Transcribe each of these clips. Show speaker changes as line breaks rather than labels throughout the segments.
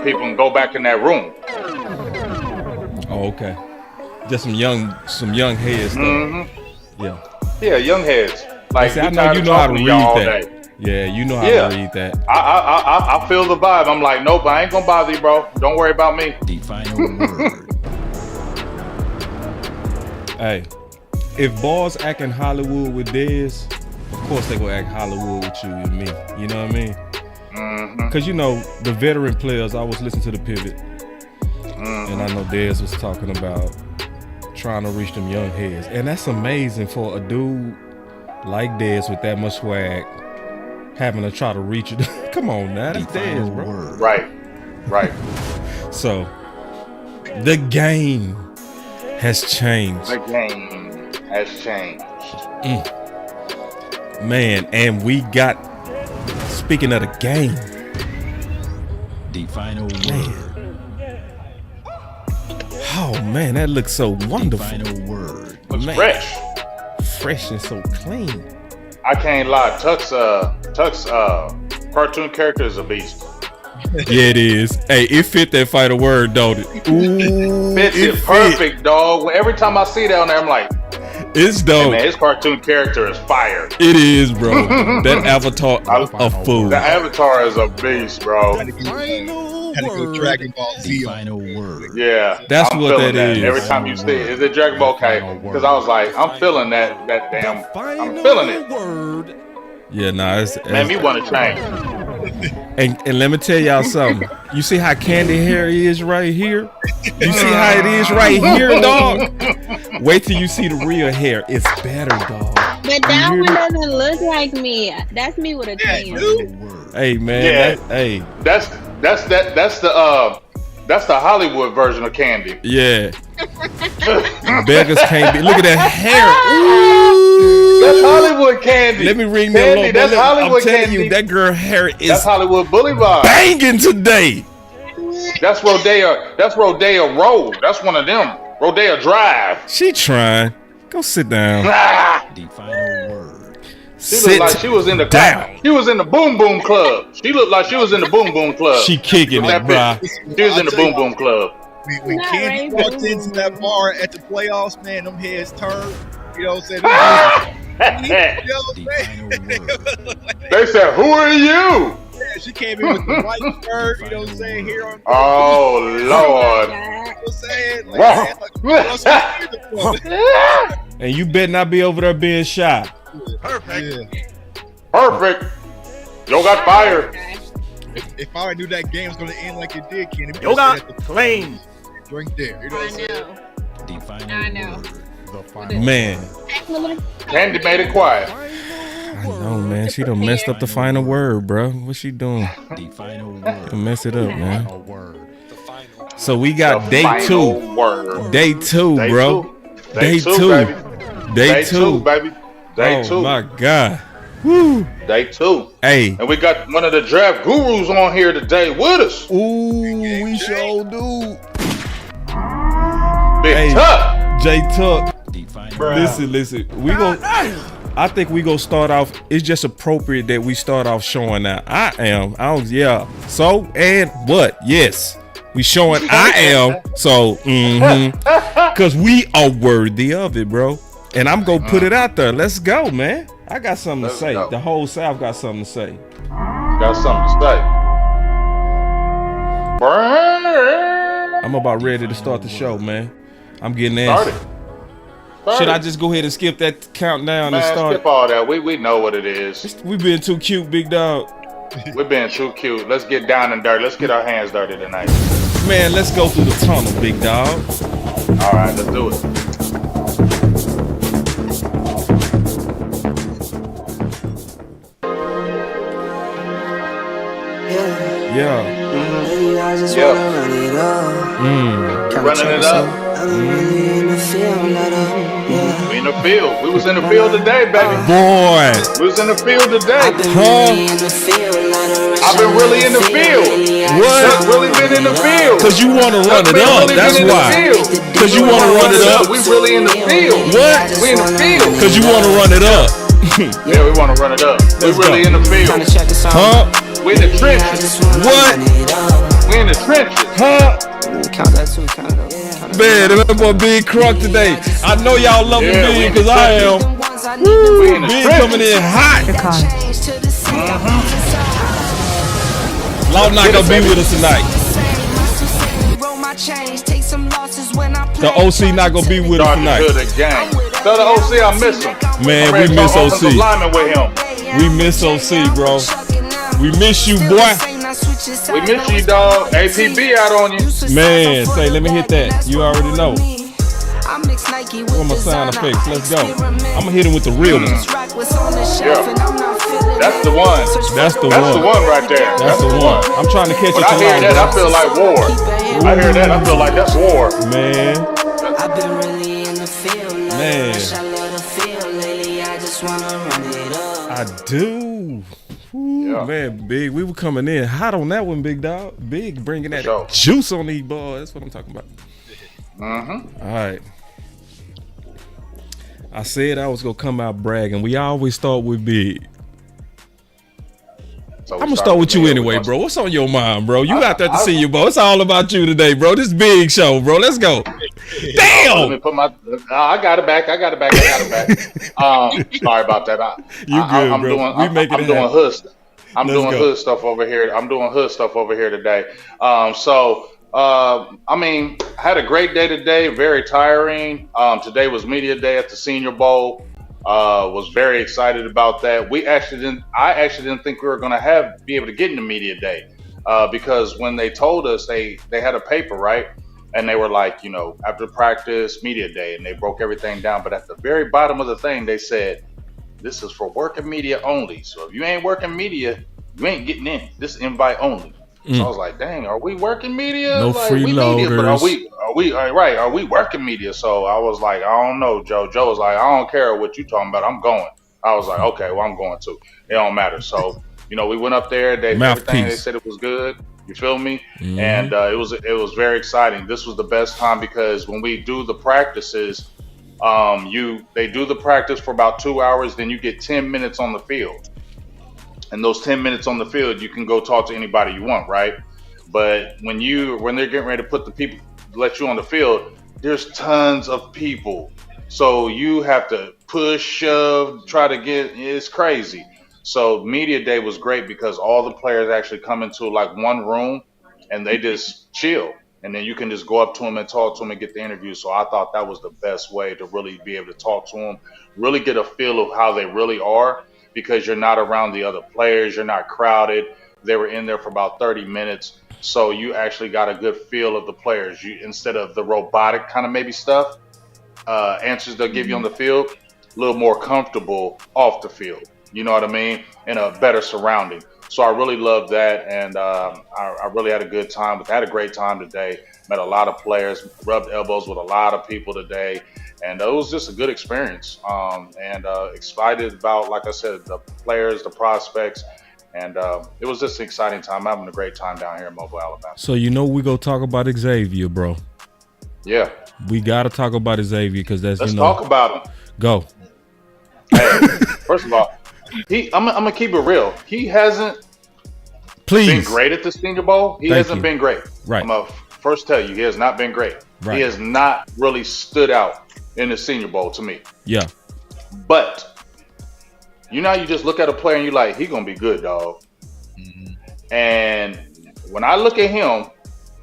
people and go back in that room.
Oh, okay. Just some young heads stuff.
Mm-hmm.
Yeah.
Yeah, young heads. Like
See, I know you know how to read that. Yeah, you know how to read that.
I feel the vibe. I'm like, nope, I ain't gonna bother you, bro. Don't worry about me.
The final word.
Hey, if Boss acting Hollywood with Dez, of course they gonna act Hollywood with you and me. You know what I mean?
Mm-hmm.
Cause you know the veteran players. I was listening to the pivot, and I know Dez was talking about trying to reach them young heads, and that's amazing for a dude like Dez with that much swag, having to try to reach it. Come on now, that's Dez, bro.
Right.
So the game has changed.
The game has changed.
Man, and we got, speaking of the game,
The final word.
Oh man, that looks so wonderful.
The final word.
Looks
Man. Fresh and so clean.
I can't lie. Tuck's cartoon character is a beast.
Yeah, it is. Hey, it fit that final word, don't it? Ooh,
Fits it perfect, dog. Every time I see that on there, I'm like,
it's dope.
hey, man, his cartoon character is fire.
It is, bro. That avatar, a fool.
The avatar is a beast, bro.
Had to go Dragon Ball Z.
The final word.
Yeah,
That's
I'm
what
feeling
that is.
Every time you see it, is it Dragon Ball? Okay, because I was like, I'm feeling that damn. I'm feeling it.
Yeah, nah, it's
Man, me want to change.
and let me tell y'all something. You see how candy hair is right here? You see how it is right here, dog? Wait till you see the real hair. It's better, dog.
But that one doesn't look like me. That's me with a tan.
Hey, man.
Yeah. That's the Hollywood version of Candy.
Yeah. Beggars can't be. Look at that hair. Ooh.
That's Hollywood Candy.
Let me ring me a little.
That's Hollywood
I'm telling
Candy.
you, that girl hair is
That's Hollywood Boulevard.
banging today.
That's Rodeo. That's Rodeo Road. That's one of them. Rodeo Drive.
She trying. Go sit down.
The final word.
She looked like she was in the
down.
She was in the Boom Boom Club. She looked like she was in the Boom Boom Club.
She kicking it, bruh.
She was in the Boom Boom Club.
When Candy walked into that bar at the playoffs, man, them heads turned. You know what I'm saying? You know what I'm saying?
They said, "Who are you?"
Yeah, she came in with the white shirt, you know what I'm saying? Here on.
Oh Lord!
You know what I'm saying?
And you better not be over there being shy.
Perfect. Yeah.
Perfect. Yo got fired.
If I already knew that game was going to end like it did, Kenny,
You got claimed.
Drink there. You know what I'm saying?
The final
I know.
word.
Man.
Candy made it quiet.
I know, man. She done messed up the final word, bro. What's she doing?
The final word.
Don't mess it up, man. So we got day
Final
two.
word.
Day two,
Day
bro.
two.
Day
Day two,
two.
baby.
Day two.
baby. Day
Oh
two.
my God. Woo.
Day two.
Hey.
And we got one of the draft gurus on here today with us.
Ooh, we sure do.
Big
Hey.
Tuck.
J Tuck.
The final
Listen. I think we gonna start off. It's just appropriate that we start off showing that yeah. So and what? Yes, we showing I am. So cause we are worthy of it, bro. And I'm gonna put it out there. Let's go, man. I got something to say.
Go.
The whole South got something to say.
Got something to say.
I'm about ready to start the show, man. I'm getting
Start
antsy.
it.
Should I just go ahead and skip that countdown
Man,
and start?
skip all that. We know what it is.
We been too cute, big dog.
We're being too cute. Let's get down and dirty. Let's get our hands dirty tonight.
Man, let's go through the tunnel, big dog.
All right, let's do it.
Yeah.
Yeah. Running it up. We in the field. We was in the field today, baby.
Boy.
We was in the field today.
Huh?
I've been really in the field.
What?
Really been in the field.
Cause you want to run it up.
Really
That's
been in the
why.
field.
Cause you want to run it up.
We really in the field.
What?
We in the field.
Cause you want to run it up.
Yeah, we want to run it up. We
Let's
really
go.
in the field.
Huh?
We in the trenches.
What?
We We in the trenches.
Huh?
Count that too, count it up.
Man, that boy Big Crunk today. I know y'all love
Yeah, we
Big
in
because
the
I am.
We in the
Big
trenches.
coming in hot. Law not gonna be with us tonight. The OC not gonna be with us
Starting
tonight.
to the game. Tell the OC I miss him.
Man,
I'm
we
ready to
miss
start offensive
OC.
lineman with him.
We miss OC, bro. We miss you, boy.
We miss you, dog. ATB out on you.
Man, say, let me hit that. You already know. Where my sound effects? Let's go. I'm gonna hit him with the real one.
Yeah. That's the one.
That's the
That's
one.
the one right there.
That's the one. I'm trying to catch
When
it
I hear that, I
tonight,
feel like war. I hear that, I feel like that's war.
bro. Man,
I've been really in the field,
Man.
I love the feel lately. I just wanna run it up.
I do. Ooh,
Yeah.
Man, Big, we were coming in hot on that one, Big Dog. Big bringing that
sure.
juice on these boys. That's what I'm talking about.
Mm-hmm.
All right. I said I was gonna come out bragging. We always start with Big.
So
I'm gonna start with you anyway, bro. What's on your mind, bro? You out there to see you, bro. It's all about you today, bro. This Big show, bro. Let's go.
Let
Damn.
me put my. I got it back. Sorry about that.
You good,
I'm
bro.
doing.
We make it
I'm doing
happen.
hood. I'm
Let's
doing
go.
hood stuff over here. I'm doing hood stuff over here today. I mean, I had a great day today. Very tiring. Today was media day at the Senior Bowl. Was very excited about that. I actually didn't think we were gonna be able to get into media day, because when they told us they had a paper, right, and they were like, after practice, media day, and they broke everything down. But at the very bottom of the thing, they said, this is for working media only. So if you ain't working media, you ain't getting in. This is invite only. So I was like, dang, are we working media?
No
like, we media, but
freeloaders.
are we working media? So I was like, I don't know, Joe. Joe was like, I don't care what you talking about. I'm going. I was like, okay, well, I'm going too. It don't matter. So, we went up there. Everything they said it was good. You feel me?
Mhm.
And it was very exciting. This was the best time because when we do the practices, they do the practice for about 2 hours. Then you get 10 minutes on the field. And those 10 minutes on the field, you can go talk to anybody you want, right? But when they're getting ready to let you on the field, there's tons of people. So you have to push, shove, it's crazy. So media day was great because all the players actually come into like one room and they just chill. And then you can just go up to them and talk to them and get the interview. So I thought that was the best way to really be able to talk to them, really get a feel of how they really are. Because you're not around the other players, you're not crowded. They were in there for about 30 minutes, so you actually got a good feel of the players. Instead of the robotic kind of maybe stuff, answers they'll give you on the field, a little more comfortable off the field. You know what I mean? In a better surrounding. So I really loved that, and I really had a good time. But I had a great time today. Met a lot of players, rubbed elbows with a lot of people today. And it was just a good experience, and excited about, like I said, the players, the prospects, and it was just an exciting time. I'm having a great time down here in Mobile, Alabama.
So we go talk about Xavier, bro.
Yeah.
We gotta talk about Xavier because that's
Let's talk about him.
Go.
Hey, first of all, I'm gonna keep it real. He hasn't been great at the Senior Bowl. He hasn't been great.
Right.
I'm gonna first tell you, he has not been great.
Right.
He has not really stood out in the Senior Bowl to me.
Yeah.
But you just look at a player and you're like, he gonna be good, dog.
Mhm.
And when I look at him,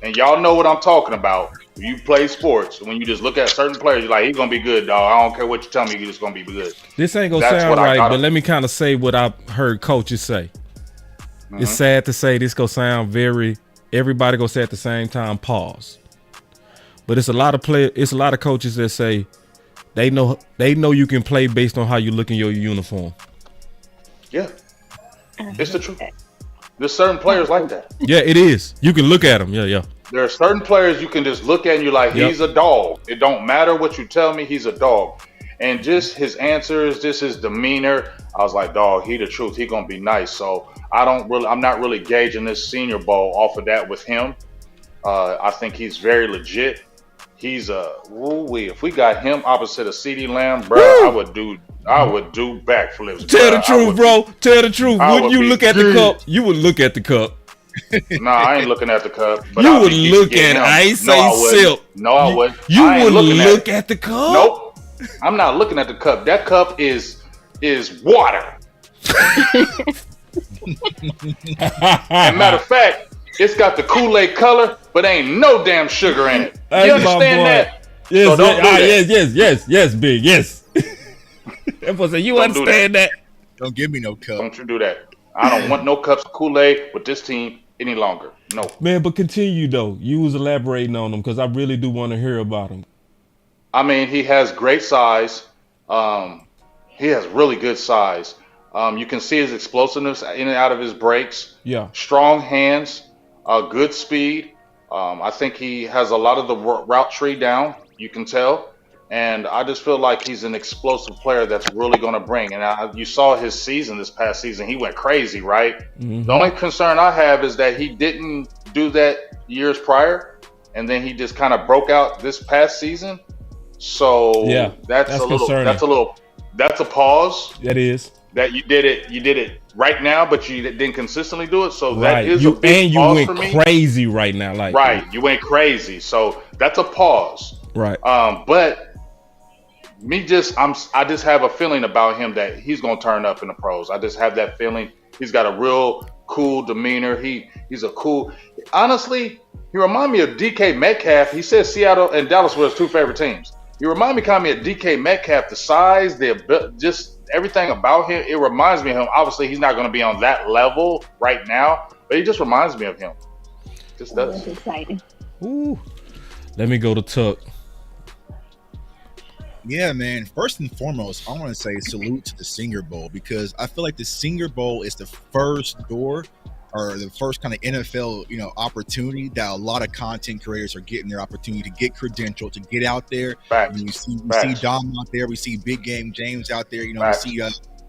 and y'all know what I'm talking about, you play sports, when you just look at certain players, you're like, he's gonna be good, dog. I don't care what you tell me, he's just gonna be good.
This ain't gonna
That's
sound
what I
right,
got
but
him.
let me kind of say what I've heard coaches say.
Mm-hmm.
It's sad to say this gonna sound everybody gonna say at the same time, pause. But it's a lot of coaches that say they know you can play based on how you look in your uniform.
Yeah, it's the truth. There's certain players like that.
Yeah, it is. You can look at them. Yeah.
There are certain players you can just look at and you're like, he's a dog. It don't matter what you tell me, he's a dog. And just his answers, just his demeanor, I was like, dog, he the truth. He gonna be nice. So I'm not really gauging this Senior Bowl off of that with him. I think he's very legit. He's if we got him opposite of CeeDee Lamb, bro, I would do backflips.
Tell the truth, bro. Tell the truth. When you look at the cup, you would look at the cup.
No, I ain't looking at the cup. But
You
I'll
would
be geeked to
look
get
at it.
him.
I ain't
No,
say
I wouldn't.
sip.
No, I wouldn't.
You
I ain't
would
looking
look
at
at the cup.
Nope. I'm not looking at the cup. That cup is water. And matter of fact, it's got the Kool-Aid color, but ain't no damn sugar in it.
That's
You
my
understand
boy.
that?
Yes,
So don't do that.
yes, big, yes. That boy said, you
Don't do
understand that?
Don't give me no cup.
Don't you do that. I don't want no cups of Kool-Aid with this team any longer. No.
Man, but continue though. You was elaborating on them because I really do want to hear about them.
I mean, he has great size. He has really good size. You can see his explosiveness in and out of his breaks.
Yeah.
Strong hands, good speed. I think he has a lot of the route tree down. You can tell. And I just feel like he's an explosive player that's really going to bring. And you saw his season this past season. He went crazy, right?
Mm-hmm.
The only concern I have is that he didn't do that years prior. And then he just kind of broke out this past season. So
Yeah,
that's a little,
concerning.
that's a pause.
That is.
That you did it right now, but you didn't consistently do it. So that
Right.
is
You
a big
and you
pause
went
for me.
crazy right now. Like
Right, you went crazy. So that's a pause.
Right.
But I just have a feeling about him that he's gonna turn up in the pros. I just have that feeling. He's got a real cool demeanor. He's a cool. Honestly, he remind me of DK Metcalf. He said Seattle and Dallas were his two favorite teams. He remind me kind of of DK Metcalf. The size, just everything about him. It reminds me of him. Obviously, he's not going to be on that level right now, but he just reminds me of him. Just does.
That's exciting.
Ooh. Let me go to Tuck.
Yeah, man. First and foremost, I want to say salute to the Senior Bowl because I feel like the Senior Bowl is the first door or the first kind of NFL, opportunity that a lot of content creators are getting their opportunity to get credentialed, to get out there.
Facts.
We see Dom out there. We see Big Game James out there. We see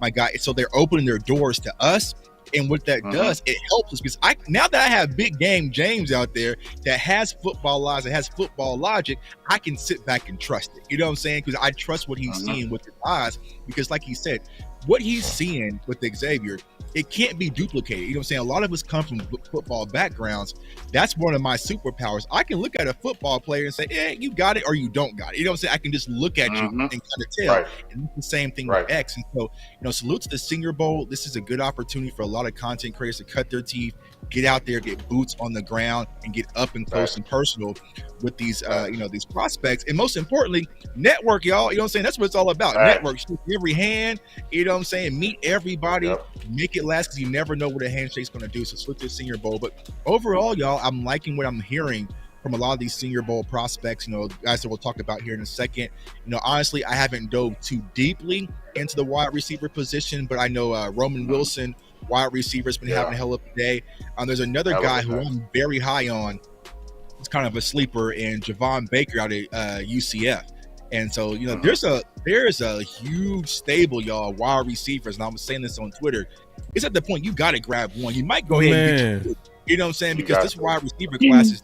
my guy. So they're opening their doors to us. And what that does, it helps us because now that I have Big Game James out there that has football eyes, that has football logic, I can sit back and trust it. You know what I'm saying? Because I trust what he's seeing with his eyes. Because like he said, what he's seeing with Xavier, it can't be duplicated. You know what I'm saying? A lot of us come from football backgrounds. That's one of my superpowers. I can look at a football player and say, yeah, you got it or you don't got it. You know what I'm saying? I can just look at you and kind of tell.
Right.
And it's the same thing with X. And so, salute to the Senior Bowl. This is a good opportunity for a lot of content creators to cut their teeth, get out there, get boots on the ground, and get up and close and personal with these, these prospects. And most importantly, network, y'all. You know what I'm saying? That's what it's all about. Network. Shake every hand. You know what I'm saying? Meet everybody. Make it last because you never know what a handshake's going to do. So salute to the Senior Bowl. But overall, y'all, I'm liking what I'm hearing from a lot of these Senior Bowl prospects, guys that we'll talk about here in a second. Honestly, I haven't dove too deeply into the wide receiver position, but I know Roman Wilson, wide receiver, has been having a hell of a day. There's another guy who I'm very high on. It's kind of a sleeper, and Javon Baker out at UCF. And so, there's a huge stable, y'all, wide receivers. And I was saying this on Twitter. It's at the point you got to grab one. You might go ahead and get two. You know what I'm saying? Because this wide receiver class is,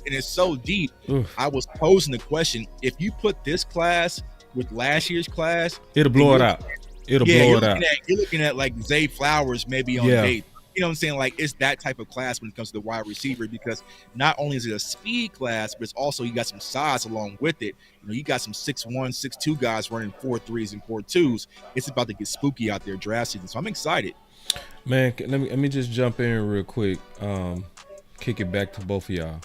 and it's so deep. I was posing the question: if you put this class with last year's class,
it'll blow it out. It'll blow it out.
You're looking at like Zay Flowers maybe on day. You know what I'm saying? Like, it's that type of class when it comes to the wide receiver, because not only is it a speed class, but it's also you got some size along with it. You got some 6'1", 6'2" guys running 4.3s and 4.2s. It's about to get spooky out there draft season. So I'm excited.
Man, let me just jump in real quick. Kick it back to both of y'all.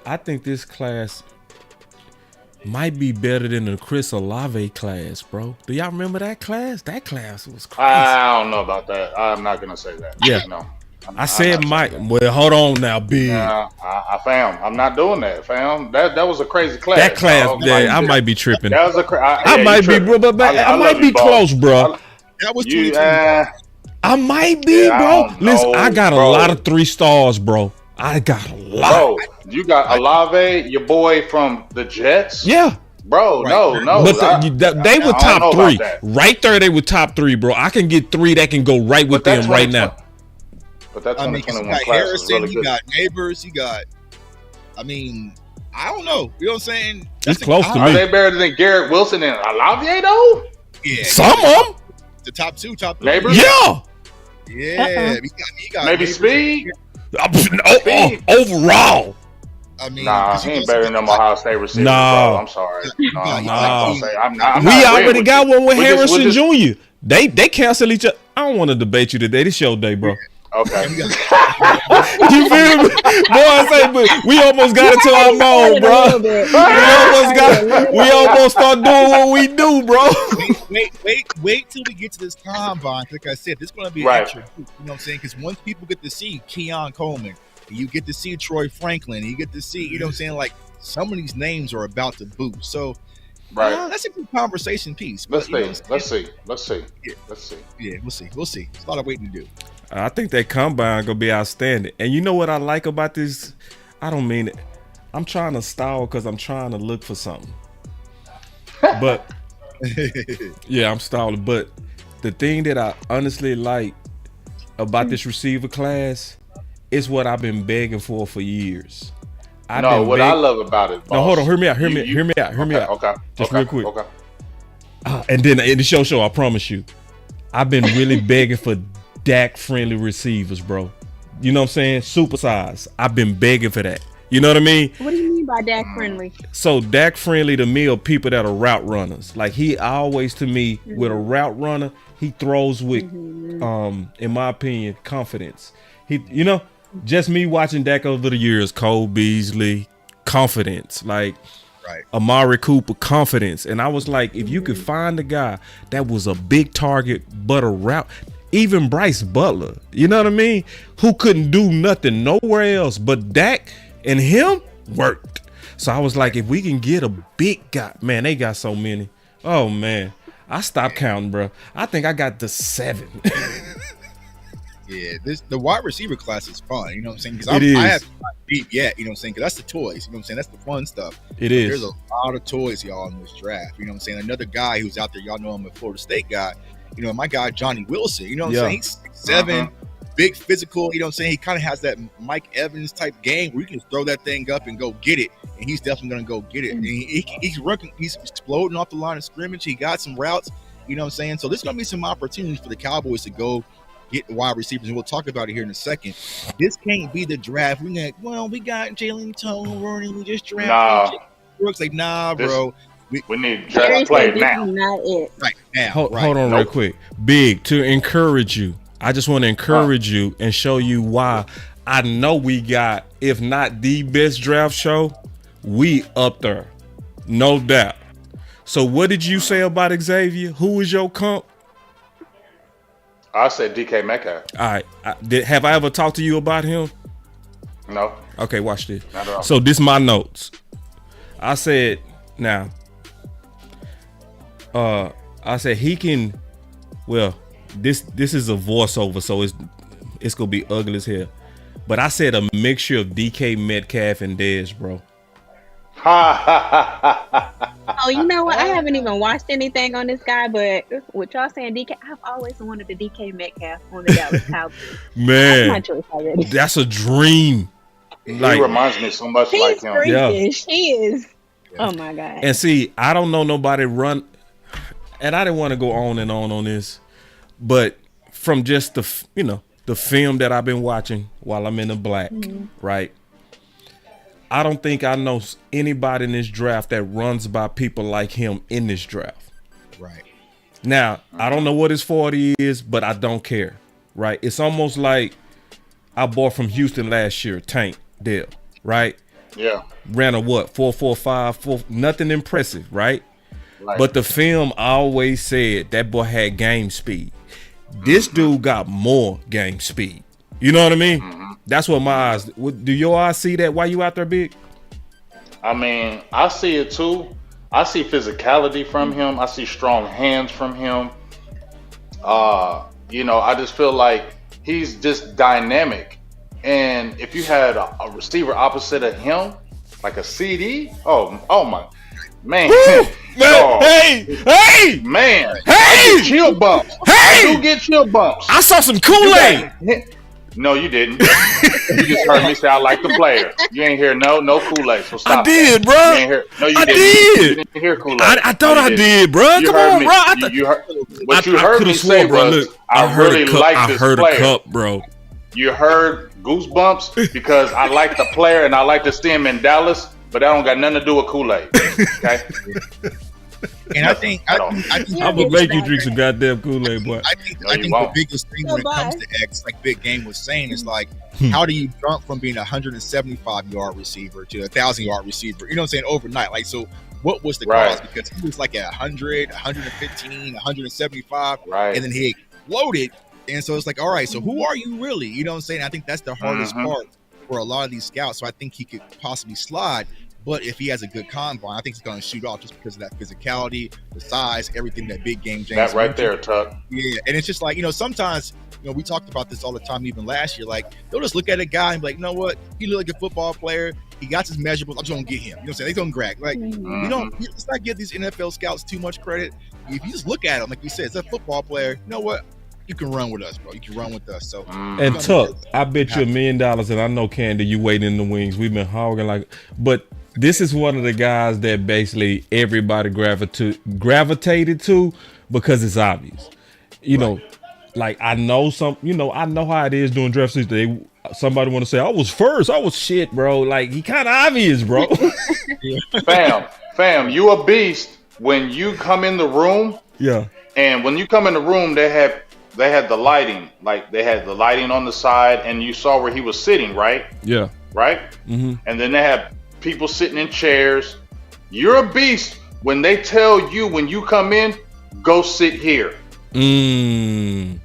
I think this class might be better than the Chris Olave class, bro. Do y'all remember that class? That class was crazy.
I don't know about that. I'm not gonna say that.
Yeah,
no.
I said might. Well, hold on now, big.
I fam. I'm not doing that, fam. That was a crazy class.
That class, I might be tripping.
That was
I might be, bro, but I might be close, bro.
That was
I might be, bro. Listen, I got a lot of 3 stars, bro. I got a lot.
Bro, you got Olave, your boy from the Jets.
Yeah.
Bro, no.
But they were top 3. Right there, they were top 3, bro. I can get 3 that can go right with them right now.
But that 2021
you got
class
Harrison,
was really
you
good.
got Neighbors, I don't know. You know what I'm saying?
It's close to me.
Are they better than Garrett Wilson and Olave, though?
Yeah.
Some of them.
The top 2, top 3.
Neighbors?
Yeah.
Yeah, he got
Maybe
neighbors.
speed.
Overall.
I mean,
Nah,
'cause
he
you
ain't
know,
better than them Ohio State receivers,
Nah.
bro. I'm sorry. No, I'm
Nah.
not gonna say. I'm not
We
agreeing
already
with
got
you.
one with
We'll
Harrison
just-
Jr. They cancel each other. I don't want to debate you today. This your day, bro.
Okay.
You feel me? Boy, I say, but we almost got into our mode, bro. We almost start doing what we do, bro.
wait till we get to this combine. Like I said, this is going to be an
Right.
extra. You know what I'm saying? Because once people get to see Keon Coleman, and you get to see Troy Franklin, and you get to see, you know what I'm saying? Like some of these names are about to boost. So
Right.
that's a good conversation piece.
Let's
But, you know
see.
what I'm saying?
Let's see.
Yeah.
Let's see.
Yeah, we'll see. It's a lot of waiting to do.
I think that combine gonna be outstanding. And you know what I like about this? I don't mean it. I'm trying to style because I'm trying to look for something. But yeah, I'm stalling. But the thing that I honestly like about this receiver class is what I've been begging for years.
I love about it.
No, hold on. Hear me out. Hear me out.
Okay.
Just
okay,
real quick.
Okay.
And then in the show, I promise you, I've been really begging for Dak friendly receivers, bro. You know what I'm saying? Supersize. I've been begging for that. You know what I mean?
What do you mean by Dak friendly?
So Dak friendly to me are people that are route runners. Like he always to me with a route runner, he throws with in my opinion, confidence. He just me watching Dak over the years, Cole Beasley, confidence. Like
Right.
Amari Cooper, confidence. And I was like, if you could find a guy that was a big target but a route, even Bryce Butler, you know what I mean? Who couldn't do nothing nowhere else, but Dak and him worked. So I was like, if we can get a big guy, man, they got so many. Oh man, I stopped counting, bro. I think I got the 7.
Yeah, the wide receiver class is fun. You know what I'm saying? Because
It is.
I haven't got deep yet. You know what I'm saying? Because that's the toys. You know what I'm saying? That's the fun stuff.
It
There's
is.
a lot of toys, y'all, in this draft. You know what I'm saying? Another guy who's out there, y'all know him, a Florida State guy. You know, my guy Johnny Wilson. You know what I'm saying? He's 6'7", big physical. You know what I'm saying? He kind of has that Mike Evans type game where you can throw that thing up and go get it, and he's definitely gonna go get it. And he's working. He's exploding off the line of scrimmage. He got some routes. You know what I'm saying? So there's gonna be some opportunities for the Cowboys to go get wide receivers, and we'll talk about it here in a second. This can't be the draft. We got Jalen Tone. We just drafted. Brooks. Like, nah, bro.
We need draft play now.
Not it.
Right now.
Hold on real quick. Big, to encourage you. I just want to encourage you and show you why I know we got, if not the best draft show, we up there. No doubt. So what did you say about Xavier? Who is your comp?
I said DK Metcalf.
All right. Have I ever talked to you about him?
No.
Okay, watch this.
Not at all.
So this my notes. I said, now, I said he can, well, this is a voiceover, so it's gonna be ugly as hell. But I said a mixture of DK Metcalf and Dez, bro.
Oh, you know what? I haven't even watched anything on this guy, but what y'all saying, DK, I've always wanted the DK Metcalf on the Dallas Cowboys.
Man,
That's my choice already.
that's a dream.
He reminds me so much like
He's
him.
freakish. He is. Oh my god.
And see, I don't know nobody run, and I didn't want to go on and on this, but from just the film that I've been watching while I'm in the black, right? I don't think I know anybody in this draft that runs by people like him in this draft.
Right.
Now, I don't know what his 40 is, but I don't care, right? It's almost like I bought from Houston last year, Tank Dell, right?
Yeah.
Ran a what? 4.45, nothing impressive, right?
Right.
But the film always said that boy had game speed. This dude got more game speed. You know what I mean? That's what my eyes. Do your eyes see that while you out there, Big?
I mean, I see it too. I see physicality from him. I see strong hands from him. I just feel like he's just dynamic. And if you had a receiver opposite of him, like a CD, oh my man,
Man,
Oh.
hey,
man,
Hey!
I get chill bumps.
Hey!
I do get chill bumps.
I saw some
You
Kool-Aid.
got- No, you didn't. You just heard me say I like the player. You ain't hear no Kool-Aid. So stop.
I did,
that.
bro.
You ain't hear. No, you
I
didn't.
did.
You didn't hear Kool-Aid.
I thought I did, bro.
You
Come
heard
on,
me.
bro.
You heard what you
I
heard
coulda
me
swore,
say
bro.
was
Look,
I
heard
really
a cup.
like this
I heard
player.
a cup, bro.
You heard goosebumps because I like the player and I like to see him in Dallas, but that don't got nothing to do with Kool-Aid. Okay.
And I think
I'm gonna make you drink some goddamn Kool-Aid, boy.
I think
No, you
the
won't.
biggest thing when it comes to X, like Big Game was saying, is like, how do you jump from being a 175-yard receiver to a 1,000-yard receiver? You know what I'm saying? Overnight. Like, so what was the
Right.
cause? Because he was like at 100, 115, 175,
Right.
and then he exploded. And so it's like, all right, so who are you really? You know what I'm saying? I think that's the hardest part for a lot of these scouts. So I think he could possibly slide. But if he has a good combine, I think he's going to shoot off just because of that physicality, the size, everything that Big Game James.
That right
mentioned.
there, Tuck.
Yeah, and it's just like, sometimes, we talked about this all the time, even last year. Like, they'll just look at a guy and be like, you know what? He look like a football player. He got his measurables. I'm just going to get him. You know what I'm saying? They're going to grab. Like, let's not give these NFL scouts too much credit. If you just look at him, like we said, it's a football player. You know what? You can run with us, bro. You can run with us. So,
And Tuck, I bet you $1 million, and I know Candy, you waiting in the wings. We've been hogging like, but this is one of the guys that basically everybody gravitated to because it's obvious. You know, like I know I know how it is doing draft season. Somebody want to say I was first. I was shit, bro. Like he kind of obvious, bro.
Fam, you a beast when you come in the room.
Yeah.
And when you come in the room, they had the lighting, like they had the lighting on the side, and you saw where he was sitting, right?
Yeah.
Right.
Mm-hmm.
And then they have people sitting in chairs. You're a beast when they tell you when you come in, go sit here. You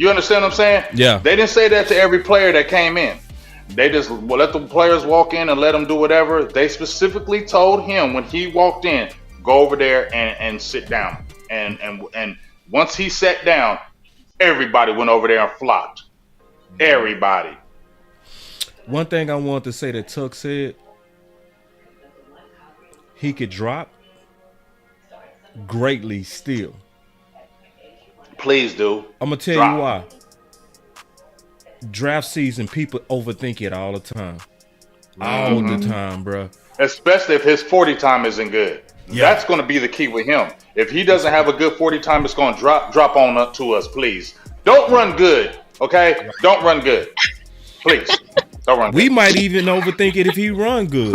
understand what I'm saying?
Yeah.
They didn't say that to every player that came in. They just let the players walk in and let them do whatever. They specifically told him when he walked in, go over there and sit down. And once he sat down, everybody went over there and flopped. Everybody.
One thing I wanted to say that Tuck said, he could drop greatly still.
Please do.
I'm gonna tell you why. Draft season, people overthink it all the time. All the time, bro.
Especially if his 40 time isn't good. Yeah. That's going to be the key with him. If he doesn't have a good 40 time, it's going to drop on up to us, please. Don't run good, okay? Don't run good. Please. Don't run good.
We might even overthink it if he run good.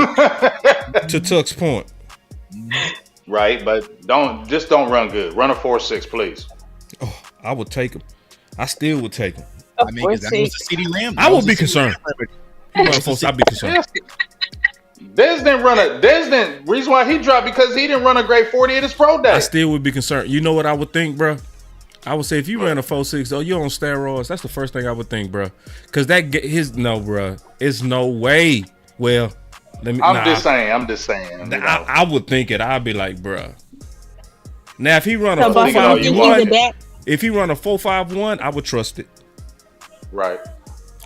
To Tuck's point.
Right, but don't run good. Run a 4.6, please.
Oh, I would take him. I still would take him.
I mean, because that was a CeeDee Lamb.
I would be concerned. I'd be concerned.
Dez didn't run a reason why he dropped because he didn't run a great 40 at his pro day.
I still would be concerned. You know what I would think, bro? I would say if you ran a 4.6, oh, you're on steroids. That's the first thing I would think, bro. Because bro. It's no way. Well,
I'm just saying.
I would think it. I'd be like, bro. Now, if he run a
So,
4.51, if he run a 4.51, I would trust it.
Right.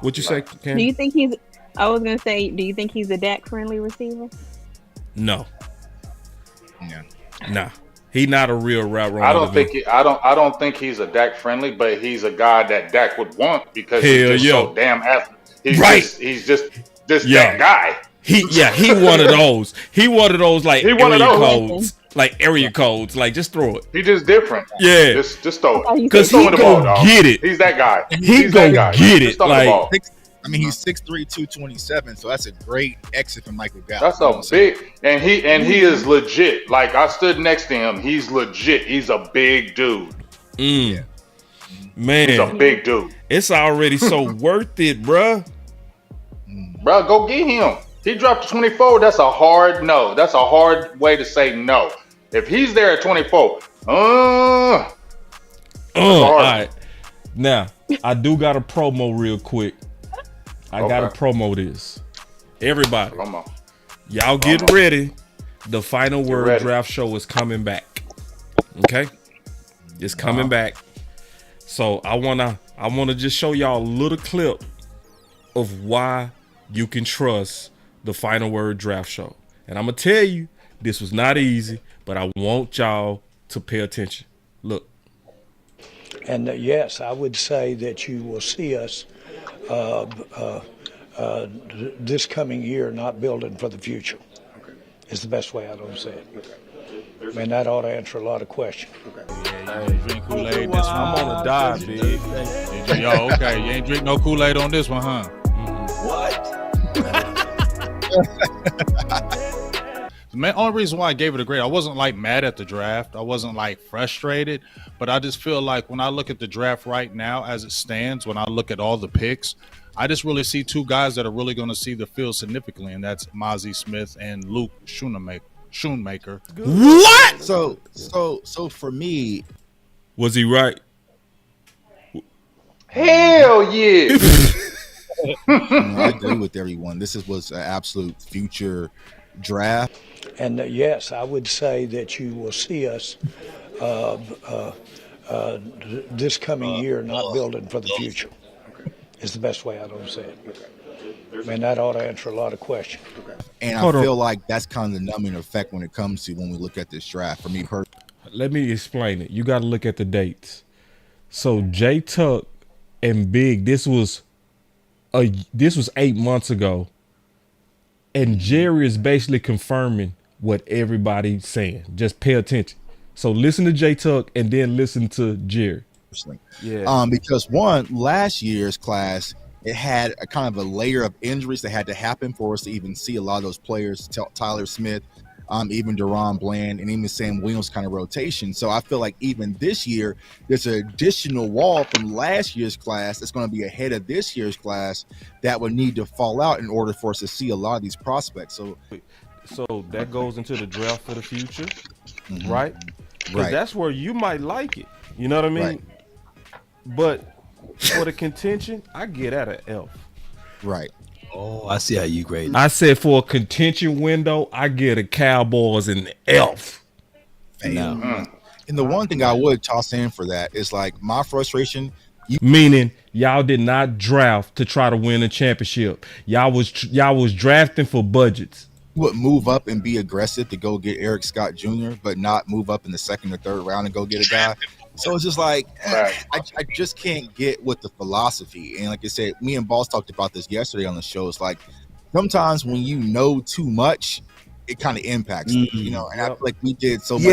What you say, Ken?
Do you think he's? I was gonna say, do you think he's a Dak friendly receiver?
No.
Yeah.
Nah. He not a real route runner.
I don't think he's a Dak friendly, but he's a guy that Dak would want because he's just so damn athletic. He's just that guy.
He one of those. He one of those like area codes. Like just throw it.
He just different.
Yeah.
Just throw it.
Because he go get it.
He's that guy.
He go get it. Like
I mean, he's 6'3", 227, so that's a great exit from Michael Gallup.
That's a big, and he is legit. Like I stood next to him, he's legit. He's a big dude.
Yeah. Man,
he's a big dude.
It's already so worth it, bruh.
Bruh, go get him. He dropped to 24. That's a hard no. That's a hard way to say no. If he's there at 24, all
right. Now I do got a promo real quick. I gotta promo this. Everybody, y'all get ready. The Final Word Draft Show is coming back. Okay, it's coming back. So I wanna just show y'all a little clip of why you can trust the Final Word Draft Show. And I'm gonna tell you, this was not easy, but I want y'all to pay attention. Look.
And yes, I would say that you will see us this coming year, not building for the future. Is the best way I don't say it. Man, that ought to answer a lot of questions.
Hey, drink Kool-Aid this one.
I'm on a dive, big.
Yo, okay. You ain't drink no Kool-Aid on this one, huh? The only reason why I gave it a grade, I wasn't like mad at the draft. I wasn't like frustrated, but I just feel like when I look at the draft right now as it stands, when I look at all the picks, I just really see two guys that are really going to see the field significantly, and that's Mozzie Smith and Luke Schoonmaker.
What?
So for me,
Was he right?
Hell yeah.
I agree with everyone. This was an absolute future draft.
And yes, I would say that you will see us this coming year, not building for the future. Is the best way I don't say it. Man, that ought to answer a lot of questions.
And I feel like that's kind of the numbing effect when it comes to when we look at this draft. For me personally,
Let me explain it. You got to look at the dates. So J Tuck and Big, this was 8 months ago, and Jerry is basically confirming what everybody's saying. Just pay attention. So listen to J Tuck and then listen to Jerry.
Yeah. Because one, last year's class, it had a kind of a layer of injuries that had to happen for us to even see a lot of those players, Tyler Smith, even Deron Bland, and even Sam Williams kind of rotation. So I feel like even this year, there's an additional wall from last year's class that's going to be ahead of this year's class that would need to fall out in order for us to see a lot of these prospects. So
that goes into the draft for the future, right? Because that's where you might like it. You know what I mean?
Right.
But for the contention, I get at an F.
Right.
Oh, I see how you grade it.
I said for a contention window, I get a Cowboys an F.
And the one thing I would toss in for that is like my frustration.
Meaning y'all did not draft to try to win a championship. Y'all was drafting for budgets.
Would move up and be aggressive to go get Eric Scott Jr., but not move up in the second or third round and go get a guy. So it's just like, I just can't get with the philosophy. And like I said, me and Boss talked about this yesterday on the show. It's like sometimes when you know too much, it kind of impacts things, you know. And I feel like we did so much.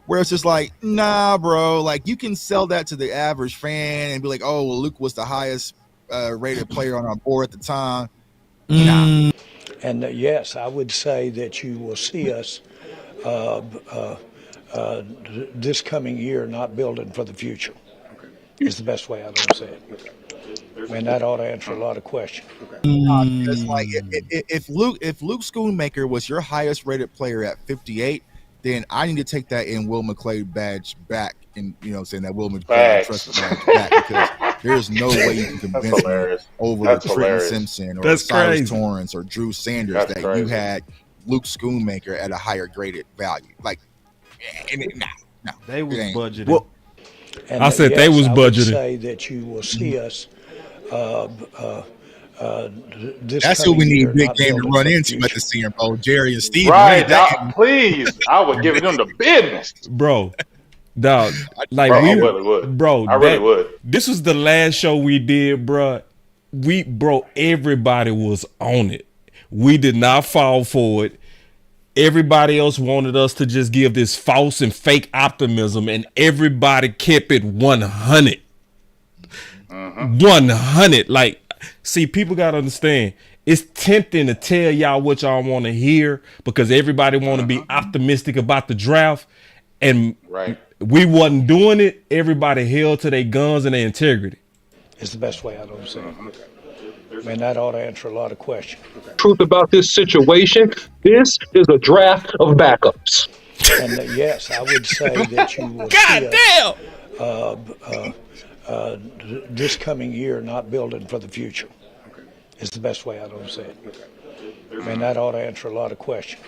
Where it's just like, nah, bro. Like you can sell that to the average fan and be like, oh, well, Luke was the highest rated player on our board at the time. Nah.
And yes, I would say that you will see us this coming year, not building for the future. Is the best way I don't say it. Man, that ought to answer a lot of questions.
Because like if Luke Schoonmaker was your highest rated player at 58, then I need to take that in Will McClay badge back, and you know, saying that Will McClay trust badge back, because there's no way you can convince me over Trenton Simpson or Cyrus Torrance or Drew Sanders that you had Luke Schoonmaker at a higher graded value. Like, no,
they was budgeted.
Well,
I said they was budgeted.
I would say that you will see us.
That's who we need big game to run into at the Senior Bowl, Jerry and Steve.
Right, please. I would give them the business,
bro. Dog, like
I really would.
Bro.
I really would.
This was the last show we did, bro. Everybody was on it. We did not fall for it. Everybody else wanted us to just give this false and fake optimism, and everybody kept it 100. 100. Like, see, people got to understand, it's tempting to tell y'all what y'all want to hear because everybody want to be optimistic about the draft, and we wasn't doing it. Everybody held to their guns and their integrity.
It's the best way I don't say it. Man, that ought to answer a lot of questions.
Truth about this situation, this is a draft of backups.
And yes, I would say that you will see us, this coming year, not building for the future. Is the best way I don't say it. Man, that ought to answer a lot of questions.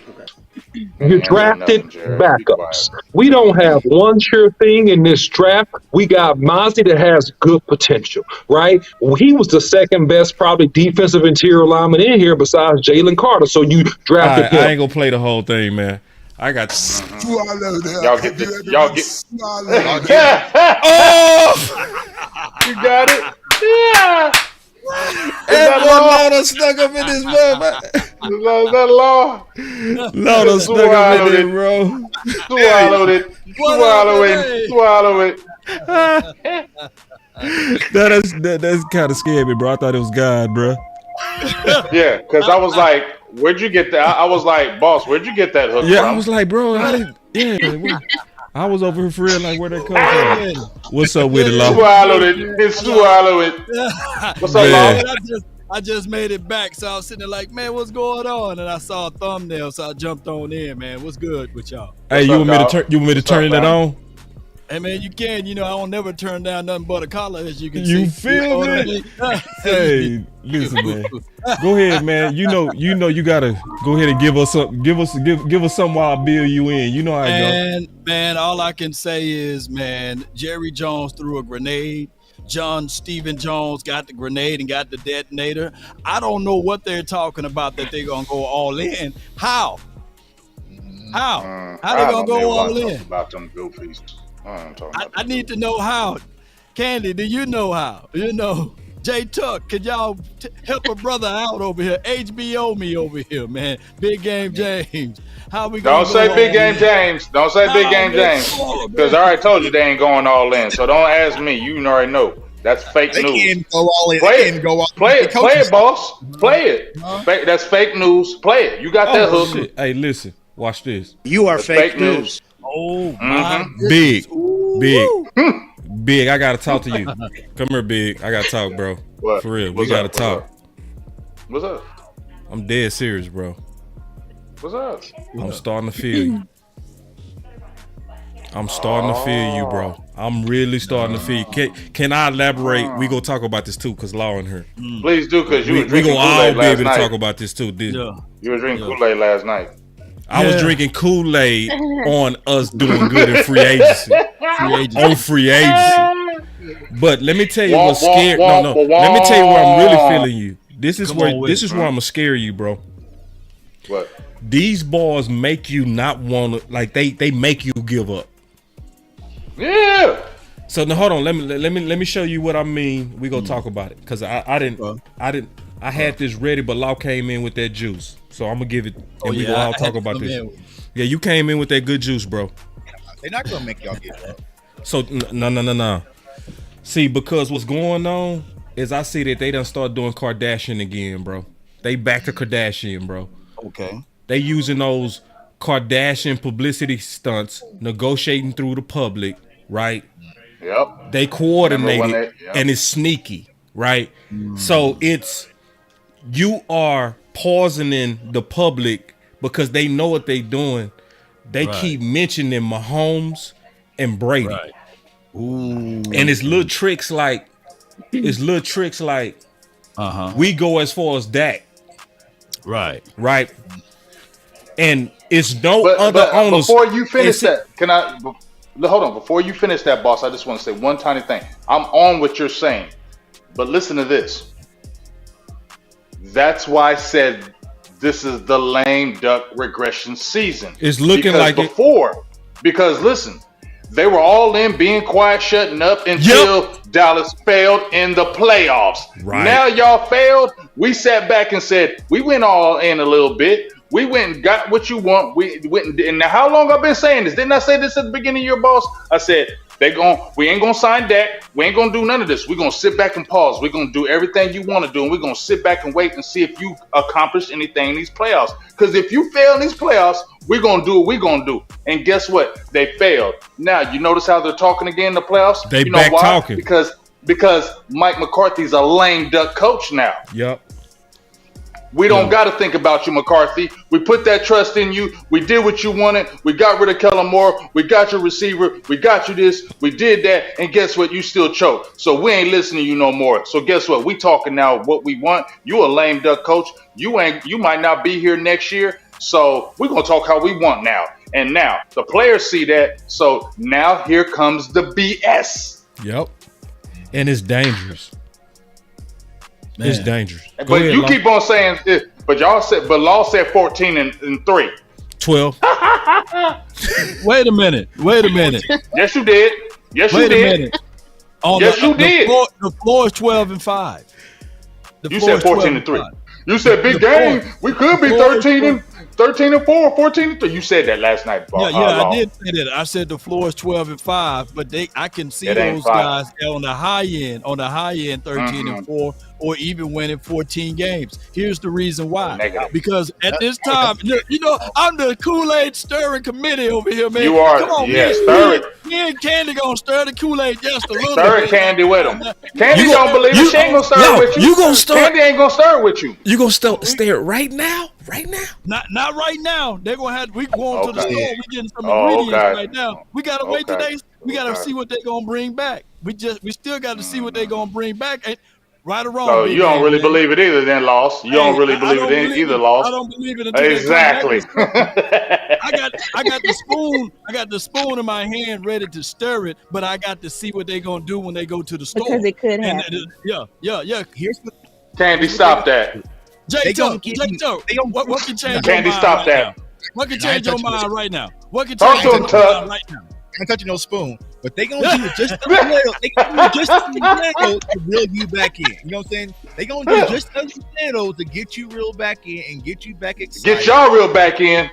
You drafted backups. We don't have one sure thing in this draft. We got Mozzie that has good potential, right? He was the second best, probably defensive interior lineman in here besides Jalen Carter. So you drafted him.
I ain't gonna play the whole thing, man. I got
y'all get this. Y'all get. Oh, you got it. Yeah.
That boy Loda stuck up in this motherfucker.
Is that law?
Loda stuck up in there, bro.
Swallowed it. Swallow it.
That's kind of scared me, bro. I thought it was God, bro.
Yeah, because I was like, where'd you get that? I was like, boss, where'd you get that hook from?
I was like, bro, I was over here for real, like, where'd that come from? What's up with it, Law?
Swallowed it. Swallow it. What's up, Law?
I just made it back, so I was sitting there like, man, what's going on? And I saw a thumbnail, so I jumped on in, man. What's good with y'all?
Hey, you want me to turn that on?
Hey, man, you can. You know, I don't never turn down nothing but a collar, as you can see.
You feel me? Hey, listen, man. Go ahead, man. You know, you gotta go ahead and give us something while I bill you in. You know how it goes.
Man, all I can say is, man, Jerry Jones threw a grenade. Stephen Jones got the grenade and got the detonator. I don't know what they're talking about that they're gonna go all in. How they gonna go all in?
About them goofies.
I need to know how. Candy, do you know how? You know, Jay Tuck, could y'all help a brother out over here? HBO me over here, man. Big Game James. How we gonna
Don't say Big Game James. Don't say Big Game James. Because I already told you they ain't going all in. So don't ask me. You already know. That's fake news.
They can go all in.
Play it, boss. Play it. That's fake news. Play it. You got that hook.
Shit. Hey, listen. Watch this.
You are fake news.
Oh, my
Big. Big, I gotta talk to you. Come here, Big. I gotta talk, bro.
What?
For real, we gotta talk.
What's up?
I'm dead serious, bro.
What's up?
I'm starting to feel you. I'm starting to feel you, bro. I'm really starting to feel you. Can I elaborate? We gonna talk about this too, cause Law in here.
Please do, cause you were
We
drinking
gonna all
Kool-Aid
be
last
able to
night.
talk about this too.
You were drinking Kool-Aid last night.
I was drinking Kool-Aid on us doing good in free agency. On free agency. But let me tell you what's scared. No. Let me tell you where I'm really feeling you. This is where I'm gonna scare you, bro.
What?
These bars make you not want to, like they make you give up.
Yeah.
So now hold on, let me show you what I mean. We gonna talk about it because I had this ready, but Law came in with that juice. So I'm gonna give it, and we gonna all talk about this. Yeah, you came in with that good juice, bro.
They're not gonna make y'all get that.
So no. See, because what's going on is I see that they done start doing Kardashian again, bro. They back to Kardashian, bro.
Okay.
They using those Kardashian publicity stunts, negotiating through the public, right?
Yep.
They coordinated, and it's sneaky, right? So it's, you are poisoning the public because they know what they doing. They keep mentioning Mahomes and Brady.
Right. Ooh.
And it's little tricks like we go as far as Dak.
Right.
And it's other owners.
Before you finish that, hold on. Before you finish that, boss, I just want to say one tiny thing. I'm on what you're saying, but listen to this. That's why I said this is the lame duck regression season.
It's looking like
before. Because listen, they were all in, being quiet, shutting up until Dallas failed in the playoffs.
Right.
Now y'all failed. We sat back and said, we went all in a little bit. We went and got what you want. We went and did. And now how long I've been saying this? Didn't I say this at the beginning of your boss? I said, we ain't gonna sign Dak. We ain't gonna do none of this. We're gonna sit back and pause. We're gonna do everything you want to do, and we're gonna sit back and wait and see if you accomplish anything in these playoffs. Because if you fail in these playoffs, we're gonna do what we're gonna do. And guess what? They failed. Now you notice how they're talking again in the playoffs?
They
you know
back
why?
talking.
Because Mike McCarthy's a lame duck coach now.
Yep.
We don't got to think about you, McCarthy. We put that trust in you. We did what you wanted. We got rid of Kellen Moore. We got your receiver. We got you this. We did that. And guess what? You still choke. So we ain't listening to you no more. So guess what? We talking now what we want. You a lame duck coach. You might not be here next year. So we're going to talk how we want now. And now the players see that. So now here comes the BS.
Yep. And it's dangerous. Man. It's dangerous.
But you keep on saying it, but Law said 14 and 3.
12.
Wait a minute.
Yes, you did. Yes, you did.
Wait a minute.
Yes, you did.
The floor is 12-5.
You said 14-3. You said big game. We could be 13-4, 14-3. You said that last night.
I did say that. I said the floor is 12-5, but I can see those guys on the high end, 13-4, or even winning 14 games. Here's the reason why. Because at this time, I'm the Kool-Aid stirring committee over here, man.
You are.
Come on,
stir it.
Me and Candy gonna stir the Kool-Aid just a little
Stir
bit.
it, Candy, with him. Candy don't believe it. She ain't gonna stir it with you.
You gonna stir?
Candy ain't gonna stir it with you.
You gonna stir it right now? Right now?
Not right now. They're gonna have. We going to the store. We getting some ingredients right now. We gotta wait today. We gotta see what they're gonna bring back. We still got to see what they're gonna bring back. Right or wrong.
So you don't really believe it either, then, Loss. You don't really believe it either, Loss.
I don't believe it until
exactly.
I got the spoon. I got the spoon in my hand, ready to stir it, but I got to see what they're gonna do when they go to the store.
Because it could happen.
Yeah.
Here's what.
Candy, stop that.
J-Tuck, what can change
Candy,
your mind
stop that.
now? What can change your mind right now? What can
Talk
change
to
your
him,
mind
Tuck.
right now?
I ain't touching no spoon, but they gonna do it just a little. They gonna do just a little to reel you back in. You know what I'm saying? They gonna do just a little to get you reeled back in and get you back excited.
Get y'all reeled back in.
You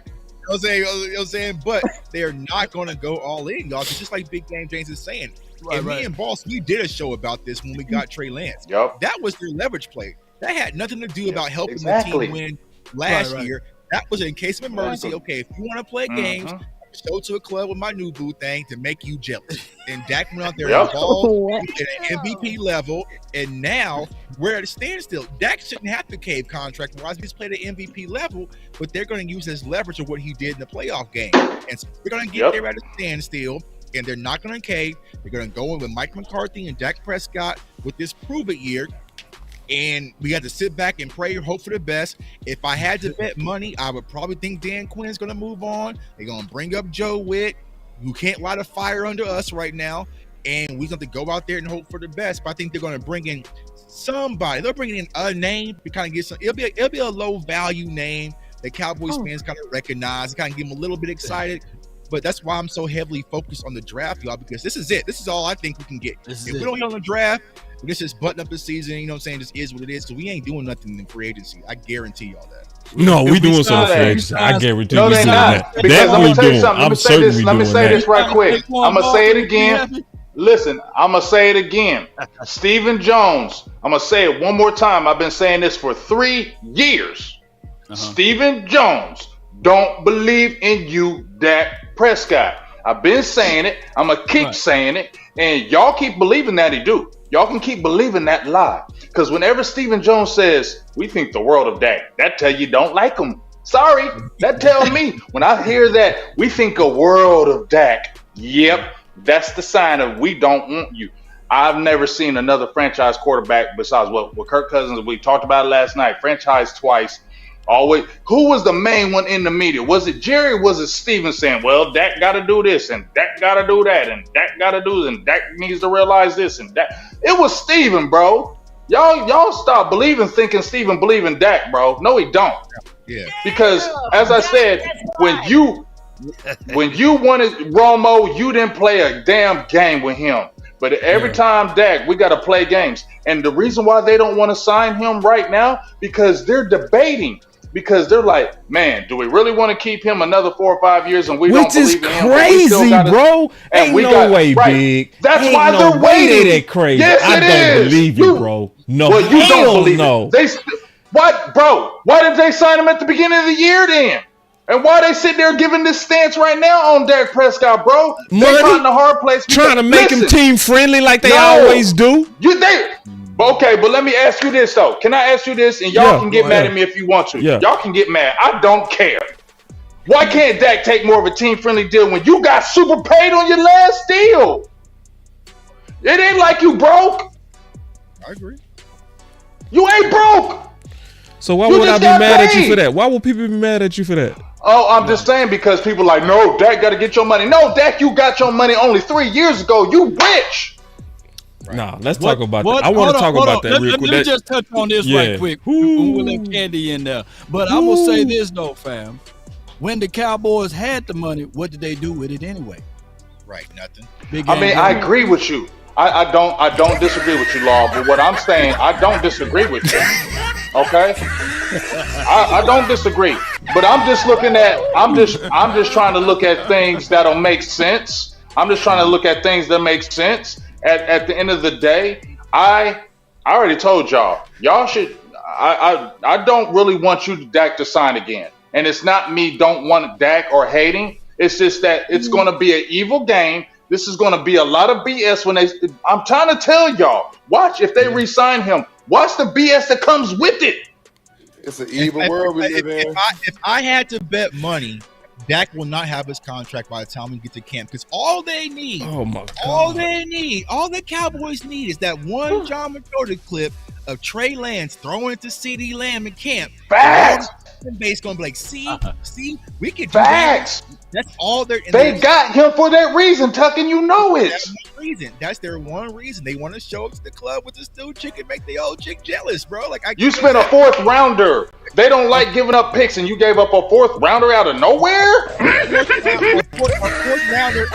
know what I'm saying? But they're not gonna go all in, y'all. It's just like Big Game James is saying. Me and Boss, we did a show about this when we got Trey Lance.
Yep.
That was their leverage play. That had nothing to do about helping the team win last year. That was in case of emergency. Okay, if you want to play games, show to a club with my new boo thing to make you jealous. And Dak went out there and balled at an MVP level, and now we're at a standstill. Dak shouldn't have to cave contract-wise. He's played at MVP level, but they're going to use as leverage of what he did in the playoff game. And so we're going to get there at a standstill, and they're not going to cave. They're going to go in with Mike McCarthy and Dak Prescott with this prove-it year. And we had to sit back and pray, hope for the best. If I had to bet money, I would probably think Dan Quinn's going to move on. They're going to bring up Joe Witt, who can't light a fire under us right now. And we have to go out there and hope for the best. But I think they're going to bring in somebody. They're bringing in a name to kind of get some. It'll be a low value name that Cowboys fans kind of recognize, kind of get them a little bit excited. But that's why I'm so heavily focused on the draft, y'all, because this is it. This is all I think we can get. If we don't hit on the draft, let's just button up the season. You know what I'm saying? This is what it is. Because we ain't doing nothing in free agency. I guarantee y'all that.
No, we doing something free agency. I guarantee
no,
we
they
doing
not.
that.
Because
That
I'm
we
gonna tell you
doing.
something.
I'm certain we doing that.
Let me say this right quick. I'm gonna say it again. Listen, I'm gonna say it again. Stephen Jones. I'm gonna say it one more time. I've been saying this for 3 years. Stephen Jones don't believe in you, Dak Prescott. I've been saying it. I'm gonna keep saying it, and y'all keep believing that he do. Y'all can keep believing that lie, because whenever Stephen Jones says we think the world of Dak, that tell you don't like him. Sorry, that tell me when I hear that we think a world of Dak. Yep, that's the sign of we don't want you. I've never seen another franchise quarterback besides what Kirk Cousins. We talked about it last night. Franchise twice. Always. Who was the main one in the media? Was it Jerry or was it Steven saying, well, Dak got to do this and Dak got to do that and Dak got to do this and Dak needs to realize this and that? It was Steven, bro. Y'all stop thinking Steven believe in Dak, bro. No, he don't.
Yeah.
Because as I said, when you wanted Romo, you didn't play a damn game with him. But every time Dak, we got to play games. And the reason why they don't want to sign him right now, because they're debating. Because they're like, man, do we really want to keep him another 4 or 5 years and we don't believe in him?
Crazy, bro. Ain't no way, Big.
That's
ain't
why
no
they're
way
waiting.
That crazy.
Yes,
I don't believe it, bro. No,
well, you don't believe
no.
it. What, bro? Why did they sign him at the beginning of the year then? And why they sit there giving this stance right now on Dak Prescott, bro? They find the hard place.
Trying to make him team friendly like they always do.
Okay, but let me ask you this, though. Can I ask you this? And y'all can get mad at me if you want to. Y'all can get mad. I don't care. Why can't Dak take more of a team-friendly deal when you got super paid on your last deal? It ain't like you broke.
I agree.
You ain't broke.
So why would I be mad at you for that? Why would people be mad at you for that?
Oh, I'm just saying because people like, no, Dak got to get your money. No, Dak, you got your money only 3 years ago. You rich.
Right. Nah, let's talk about that. I want to talk about that real quick.
Let me just touch on this right quick. We'll let Candy in there. But I'm going to say this, though, fam. When the Cowboys had the money, what did they do with it anyway?
Right, nothing.
I agree with you. I don't disagree with you, Law. But what I'm saying, I don't disagree with you. Okay, I don't disagree. But I'm just trying to look at things that'll make sense. I'm just trying to look at things that make sense. At the end of the day, I already told y'all. Y'all should. I don't really want you, Dak, to sign again. And it's not me don't want Dak or hating. It's just that it's going to be an evil game. This is going to be a lot of BS when they. I'm trying to tell y'all. Watch if they re-sign him. Watch the BS that comes with it.
It's an evil world we live in.
If I had to bet money, Dak will not have his contract by the time we get to camp because all they need, all the Cowboys need is that one John McCoda clip of Trey Lance throwing it to CeeDee Lamb in camp.
Facts.
The base gonna be like, see, we could do
Facts.
that. That's all they're.
They got him for that reason, Tuck, and you know it.
That's one reason. That's their one reason. They want to show up to the club with this new chick and make the old chick jealous, bro. Like
you spent a 4th rounder. They don't like giving up picks, and you gave up a 4th rounder out of nowhere.
A fourth rounder.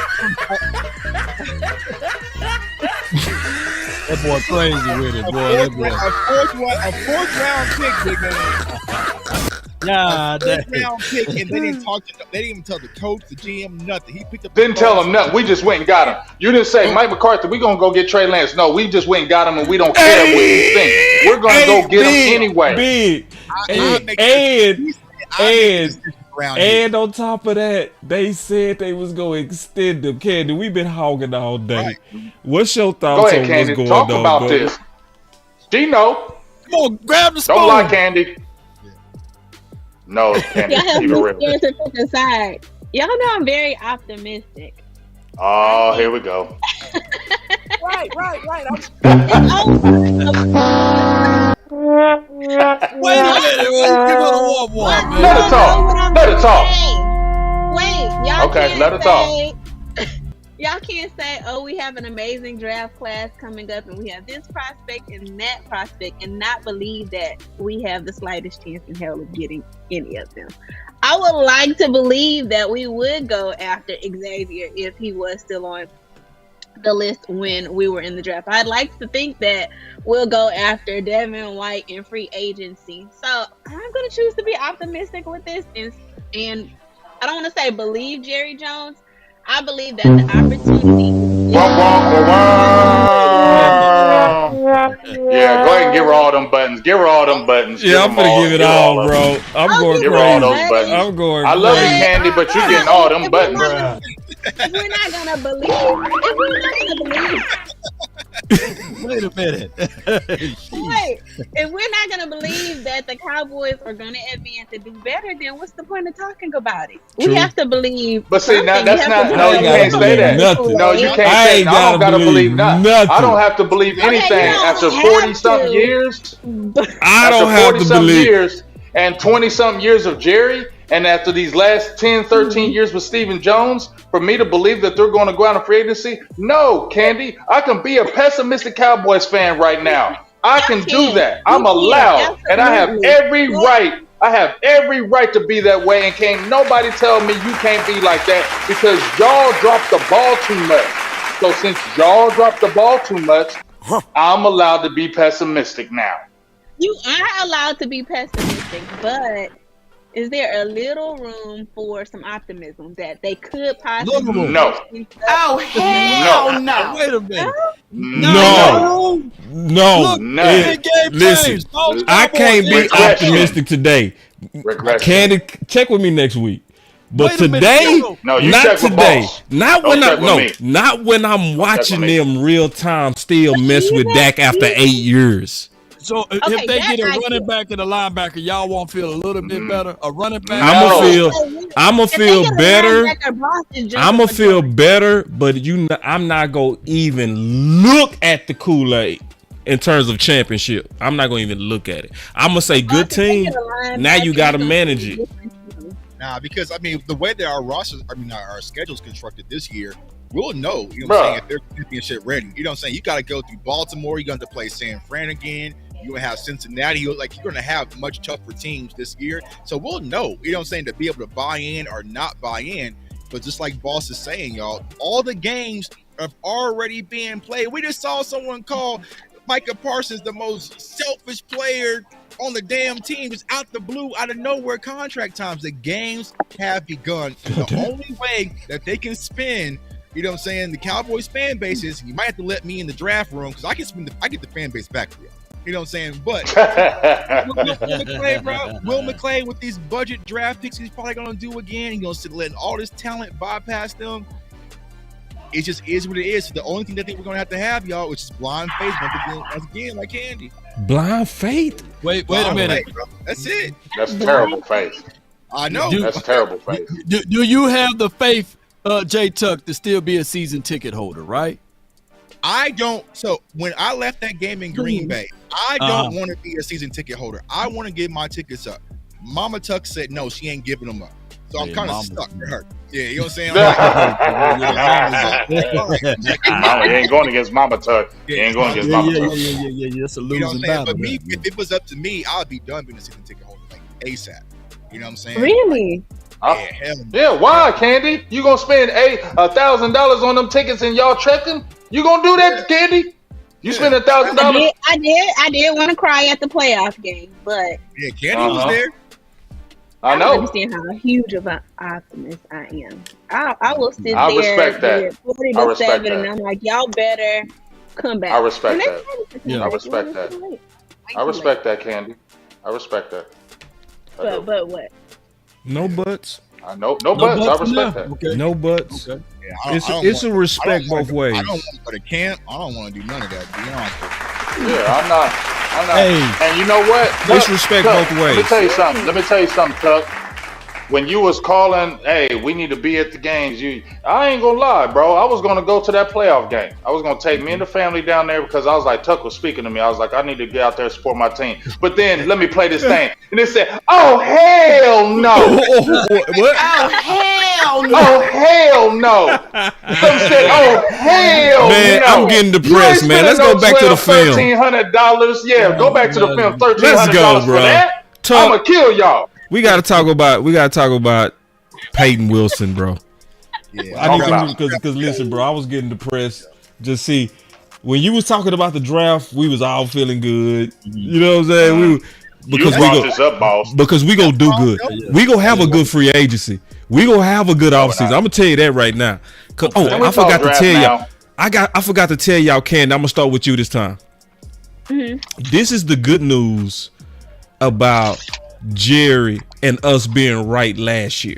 That boy crazy with it, boy.
A fourth round pick, big man.
Yeah,
fourth round pick, and they didn't talk to. They didn't even tell the coach, the GM, nothing. He picked up.
Didn't tell him nothing. We just went and got him. You didn't say, Mike McCarthy, we gonna go get Trey Lance. No, we just went and got him, and we don't care what he thinks. We're gonna go get him anyway.
And on top of that, they said they was gonna extend him. Candy, we've been hogging all day. Right. What's your thoughts on
Candy,
what's going
talk
on?
About this. Gino,
come on, grab the spoon.
Don't lie, Candy. No, Candy, keep it real.
To pick a side. Y'all know I'm very optimistic.
Oh, here we go.
Right.
Wait a minute. Give it a warm, man.
Let her talk.
Wait, y'all
okay, let her talk.
Y'all can't say, oh, we have an amazing draft class coming up and we have this prospect and that prospect and not believe that we have the slightest chance in hell of getting any of them. I would like to believe that we would go after Xavier if he was still on the list when we were in the draft. I'd like to think that we'll go after Devin White in free agency. So I'm going to choose to be optimistic with this. And I don't want to say believe Jerry Jones. I believe that the opportunity.
Yeah, go ahead and give her all them buttons. Give her all them buttons.
Yeah, I'm gonna give it all, bro. I'm going
give her all those buttons.
I'm going.
I love you, Candy, but you're getting all them buttons.
If we're not gonna believe,
wait a minute.
Wait, if we're not gonna believe that the Cowboys are gonna advance and do better, then what's the point of talking about it?
True.
We have to believe.
But see, now that's not. No, you can't say that.
Nothing.
No, you can't say. I don't gotta believe nothing. I don't have to believe anything after 40-something years.
I don't have to believe
years and 20-something years of Jerry. And after these last 10, 13 years with Stephen Jones, for me to believe that they're going to go out in free agency, no, Candy. I can be a pessimistic Cowboys fan right now. I can do that. I'm allowed. And I have every right. I have every right to be that way. And can't nobody tell me you can't be like that because y'all dropped the ball too much. So since y'all dropped the ball too much, I'm allowed to be pessimistic now.
You are allowed to be pessimistic, but is there a little room for some optimism that they could possibly?
No.
Oh, hell
no.
Wait a minute.
No.
Look,
listen, I can't be optimistic today. Candy, check with me next week. But today, not today. Not when I'm watching them real time still mess with Dak after 8 years.
So if they get a running back and a linebacker, y'all won't feel a little bit better. A running back,
I'm gonna feel better. I'm gonna feel better, but I'm not gonna even look at the Kool-Aid in terms of championship. I'm not gonna even look at it. I'm gonna say good team. Now you gotta manage it.
Nah, because I mean the way that our schedule's constructed this year, we'll know, you know what I'm saying, if they're championship ready. You know what I'm saying? You got to go through Baltimore. You're going to play San Fran again. You're going to have Cincinnati. You're going to have much tougher teams this year. So we'll know, you know what I'm saying, to be able to buy in or not buy in. But just like Boss is saying, y'all, all the games have already been played. We just saw someone call Micah Parsons the most selfish player on the damn team. Just out the blue, out of nowhere contract times. The games have begun. And the only way that they can spin, you know what I'm saying, the Cowboys fan bases, you might have to let me in the draft room because I get the fan base back for you. You know what I'm saying? But Will McClay with these budget draft picks, he's probably going to do again. He's going to letting all this talent bypass them. It just is what it is. So the only thing that I think we're going to have, y'all, which is blind faith, once again, like Candy.
Blind faith?
Wait a minute.
Faith, that's it.
That's terrible faith.
I know.
That's terrible faith.
Do you have the faith, J Tuck, to still be a season ticket holder, right?
I don't. So when I left that game in Green Bay, I don't want to be a season ticket holder. I want to give my tickets up. Mama Tuck said no, she ain't giving them up. So I'm kind of stuck with her. Yeah, you know what I'm saying?
Mama, you ain't going against Mama Tuck. You ain't going against Mama Tuck.
Yeah. That's a losing
You know what I'm saying?
battle.
But me, if it was up to me, I'd be done being a season ticket holder like ASAP. You know what I'm saying?
Really?
Yeah, why, Candy? You gonna spend $1,000 on them tickets and y'all trekking? You gonna do that, Candy? You spend $1,000?
I did want to cry at the playoff game, but
yeah, Candy was there.
I don't understand how huge of an optimist I am. I will sit there
respect that.
40-7, and I'm like, y'all better come back.
I respect that.
Yeah.
I respect that. I respect that, Candy. I respect that.
But what?
No buts.
No buts. I respect that.
Okay.
No buts.
Okay.
Yeah,
It's a respect both ways.
I don't want to go to camp. I don't want to do none of that, to be honest with you.
Yeah, I'm not.
Hey.
And you know what?
It's respect both ways.
Let me tell you something, Tuck. When you was calling, hey, we need to be at the games. I ain't gonna lie, bro. I was gonna go to that playoff game. I was gonna take me and the family down there because I was like, Tuck was speaking to me. I was like, I need to get out there and support my team. But then let me play this thing, and it said, "Oh hell no!"
What?
Oh hell no!
Oh hell no! Some said, "Oh hell
Man,
no!"
I'm getting depressed, man. Let's go back to the film.
$1,300. Yeah, go back to the film. $1,300
Let's go,
for
bro.
that.
Tuck,
I'ma kill y'all.
We gotta talk about Peyton Wilson, bro.
Yeah,
I need to because listen, bro, I was getting depressed. Just see, when you was talking about the draft, we was all feeling good. You know what I'm saying? Because we gonna do good. We gonna have a good free agency. We gonna have a good offseason. I'm gonna tell you that right now. I forgot to tell y'all. I forgot to tell y'all, Candy. I'm gonna start with you this time. This is the good news about Jerry and us being right last year,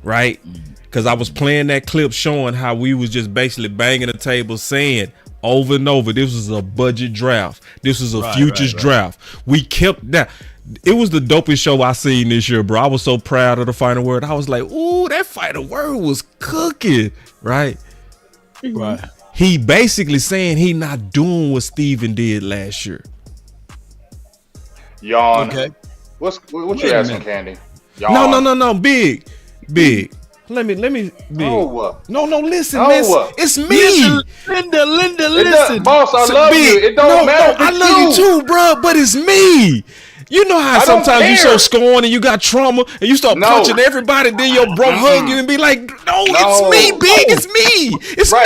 right? Because I was playing that clip showing how we was just basically banging the table saying over and over, this was a budget draft. This was a futures draft. We kept that. It was the dopest show I seen this year, bro. I was so proud of the final word. I was like, ooh, that final word was cooking, right?
Right.
He basically saying he not doing what Steven did last year.
Yawn.
Okay.
What you asking, Candy? Yawn.
No. Big. Let me big. No, listen, man. It's me.
Linda, listen.
Boss, I love you. It don't matter.
I love you too, bro, but it's me. You know how sometimes you so scorned and you got trauma and you start punching everybody, then your bro hug you and be like, no, it's me, big, it's me. It's me.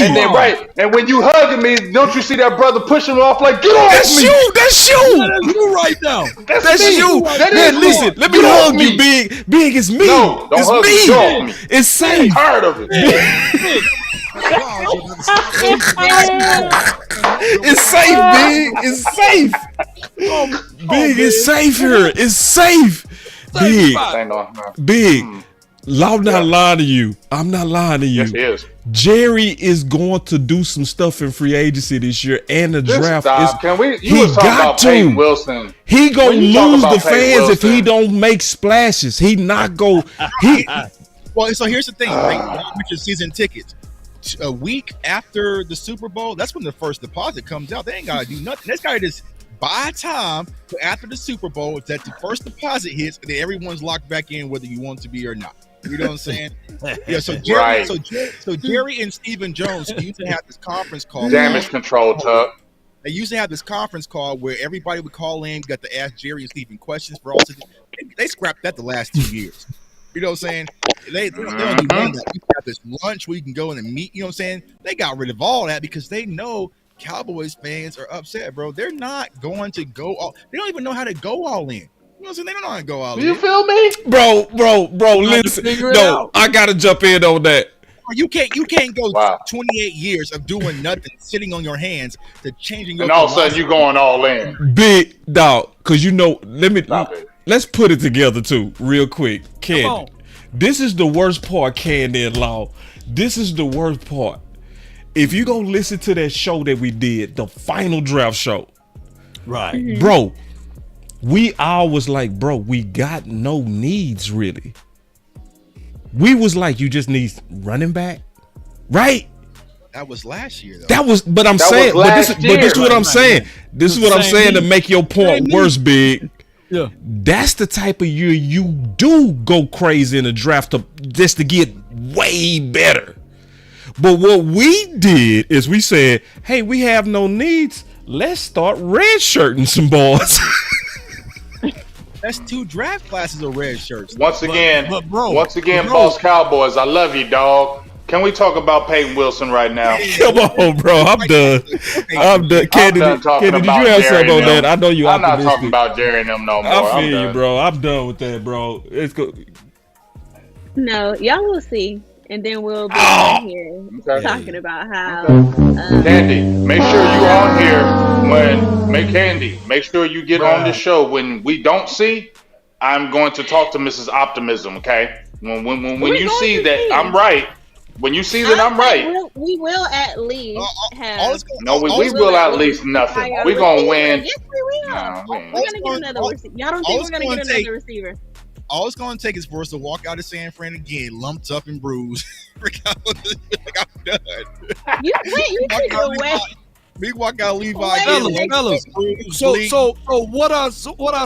And then and when you hugging me, don't you see that brother pushing me off like, get off me.
That's you.
That's you right now.
That's you. Man, listen, let me hug you, big. Big, it's me.
No, don't hug me. Get off me.
It's safe.
I'm tired of it.
It's safe, big. It's safe. Big, it's safe here. It's safe. Big. I'm not lying to you. I'm not lying to you.
Yes, he is.
Jerry is going to do some stuff in free agency this year, and the draft is.
Can we? You was talking about Peyton Wilson.
He gonna lose the fans if he don't make splashes. He not go.
Well, so here's the thing. Right? With your season tickets, a week after the Super Bowl, that's when the first deposit comes out. They ain't gotta do nothing. They gotta just buy time for after the Super Bowl that the first deposit hits, and then everyone's locked back in whether you want to be or not. You know what I'm saying? Yeah. So Jerry and Stephen Jones used to have this conference call.
Damage control, Tuck.
They used to have this conference call where everybody would call in, got to ask Jerry and Stephen questions for all. They scrapped that the last 2 years. You know what I'm saying? They don't do none of that. We got this lunch where you can go in and meet. You know what I'm saying? They got rid of all that because they know Cowboys fans are upset, bro. They're not going to go all. They don't even know how to go all in. You know what I'm saying? They don't know how to go all in.
You feel me,
bro? Listen, no, I gotta jump in on that.
You can't go 28 years of doing nothing, sitting on your hands to changing your.
And all of a sudden you going all in,
big dog. Because let's put it together too, real quick, Candy. This is the worst part, Candy and Law. This is the worst part. If you go listen to that show that we did, the final draft show,
right,
bro? We all was like, bro, we got no needs really. We was like, you just need running back, right?
That was last year, though.
That was, but I'm saying, but this is what I'm saying. This is what I'm saying to make your point worse, Big.
Yeah,
that's the type of year you do go crazy in the draft just to get way better. But what we did is we said, hey, we have no needs. Let's start redshirting some boys.
That's 2 draft classes of red shirts.
Once again, Boss Cowboys, I love you, dog. Can we talk about Peyton Wilson right now?
Come on, bro. I'm done. Candy, did you have something on that? I know you.
I'm not talking about Jerry and them no more.
I feel you, bro. I'm done with that, bro. It's good.
No, y'all will see. And then we'll be here talking about how
Candy, make sure you on here make sure you get on the show when we don't see. I'm going to talk to Mrs. Optimism, okay? When you see that I'm right, when you see that I'm right,
we will at least have.
No, we will at least nothing. We're gonna win.
Yes, we will. We're gonna get another receiver. Y'all don't think we're gonna get another receiver?
All it's going to take is for us to walk out of San Fran again, lumped up and bruised. Like I'm done.
You take it away.
We walk out Levi
fellas. So what are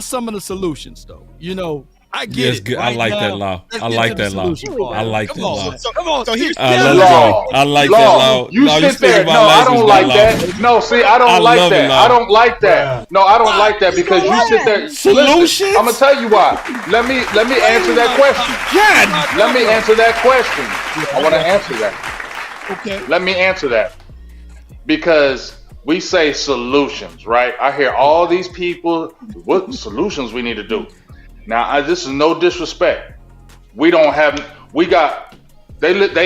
some of the solutions though? You know, I get it.
Good. Right, I like that, Law. I like that, Law. I like that, Law.
Come on. So here's
I like that, Law.
You sit there. No, I don't like that. No, see, I don't like that. I don't like that. No, I don't like that because you sit there.
Solutions?
I'm gonna tell you why. Let me answer that question.
Yeah.
Let me answer that question. I want to answer that.
Okay.
Let me answer that because we say solutions, right? I hear all these people. What solutions we need to do? Now, this is no disrespect. They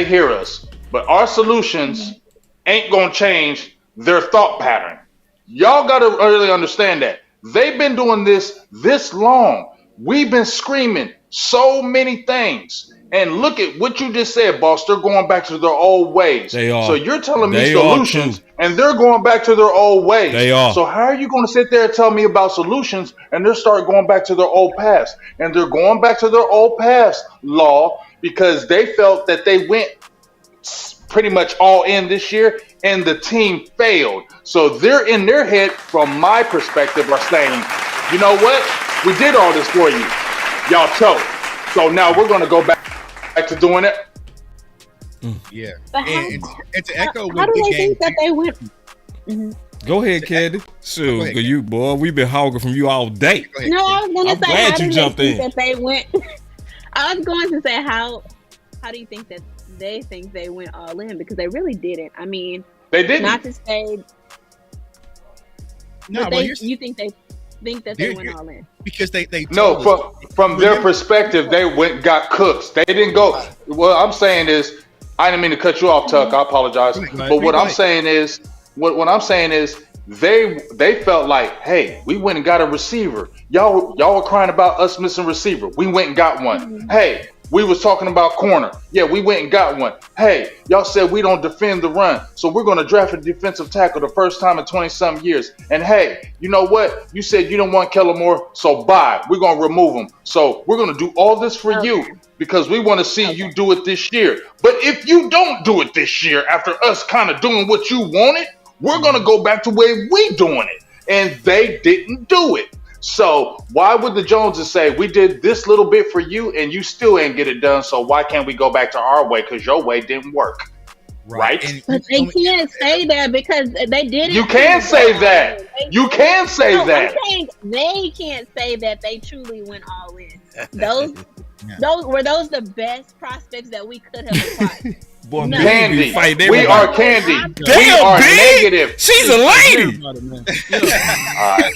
hear us, but our solutions ain't gonna change their thought pattern. Y'all gotta really understand that. They've been doing this long. We've been screaming so many things. And look at what you just said, boss. They're going back to their old ways.
They are.
So you're telling me solutions, and they're going back to their old ways.
They are.
So how are you going to sit there and tell me about solutions, and they start going back to their old past? And they're going back to their old past, Law, because they felt that they went pretty much all in this year, and the team failed. So they're in their head, from my perspective, are saying, you know what? We did all this for you. Y'all choked. So now we're going to go back to doing it.
Yeah.
But
and to echo
how do they think that they went?
Go ahead, Candy. Sure, you boy, we've been hogging from you all day.
No, I was going to say,
glad
how
you
do
jumped
they think
in.
that they went? I was going to say, how do you think that they think they went all in? Because they really didn't. I mean,
they didn't.
Not to say.
No,
you think they went all in
because they
no from their perspective they got cooks. They didn't go. What I'm saying is, I didn't mean to cut you off, Tuck. I apologize. But what I'm saying is they felt like, hey, we went and got a receiver. Y'all were crying about us missing receiver. We went and got one. Hey, we was talking about corner. Yeah, we went and got one. Hey, y'all said we don't defend the run, so we're going to draft a defensive tackle the first time in 20-some years. And hey, you know what? You said you don't want Kellen Moore, so bye. We're going to remove him. So we're going to do all this for you because we want to see you do it this year. But if you don't do it this year after us kind of doing what you wanted, we're going to go back to where we doing it. And they didn't do it. So why would the Joneses say we did this little bit for you and you still ain't get it done? So why can't we go back to our way? Because your way didn't work, right?
But they can't say that because they didn't.
You can say that. You can say that.
I'm saying they can't say that they truly went all in. Those Those the best prospects that we could have acquired?
Boy,
No.
Candy.
fight
We
everybody.
are Candy. We
Damn,
are
B.
negative.
She's a lady.
All right.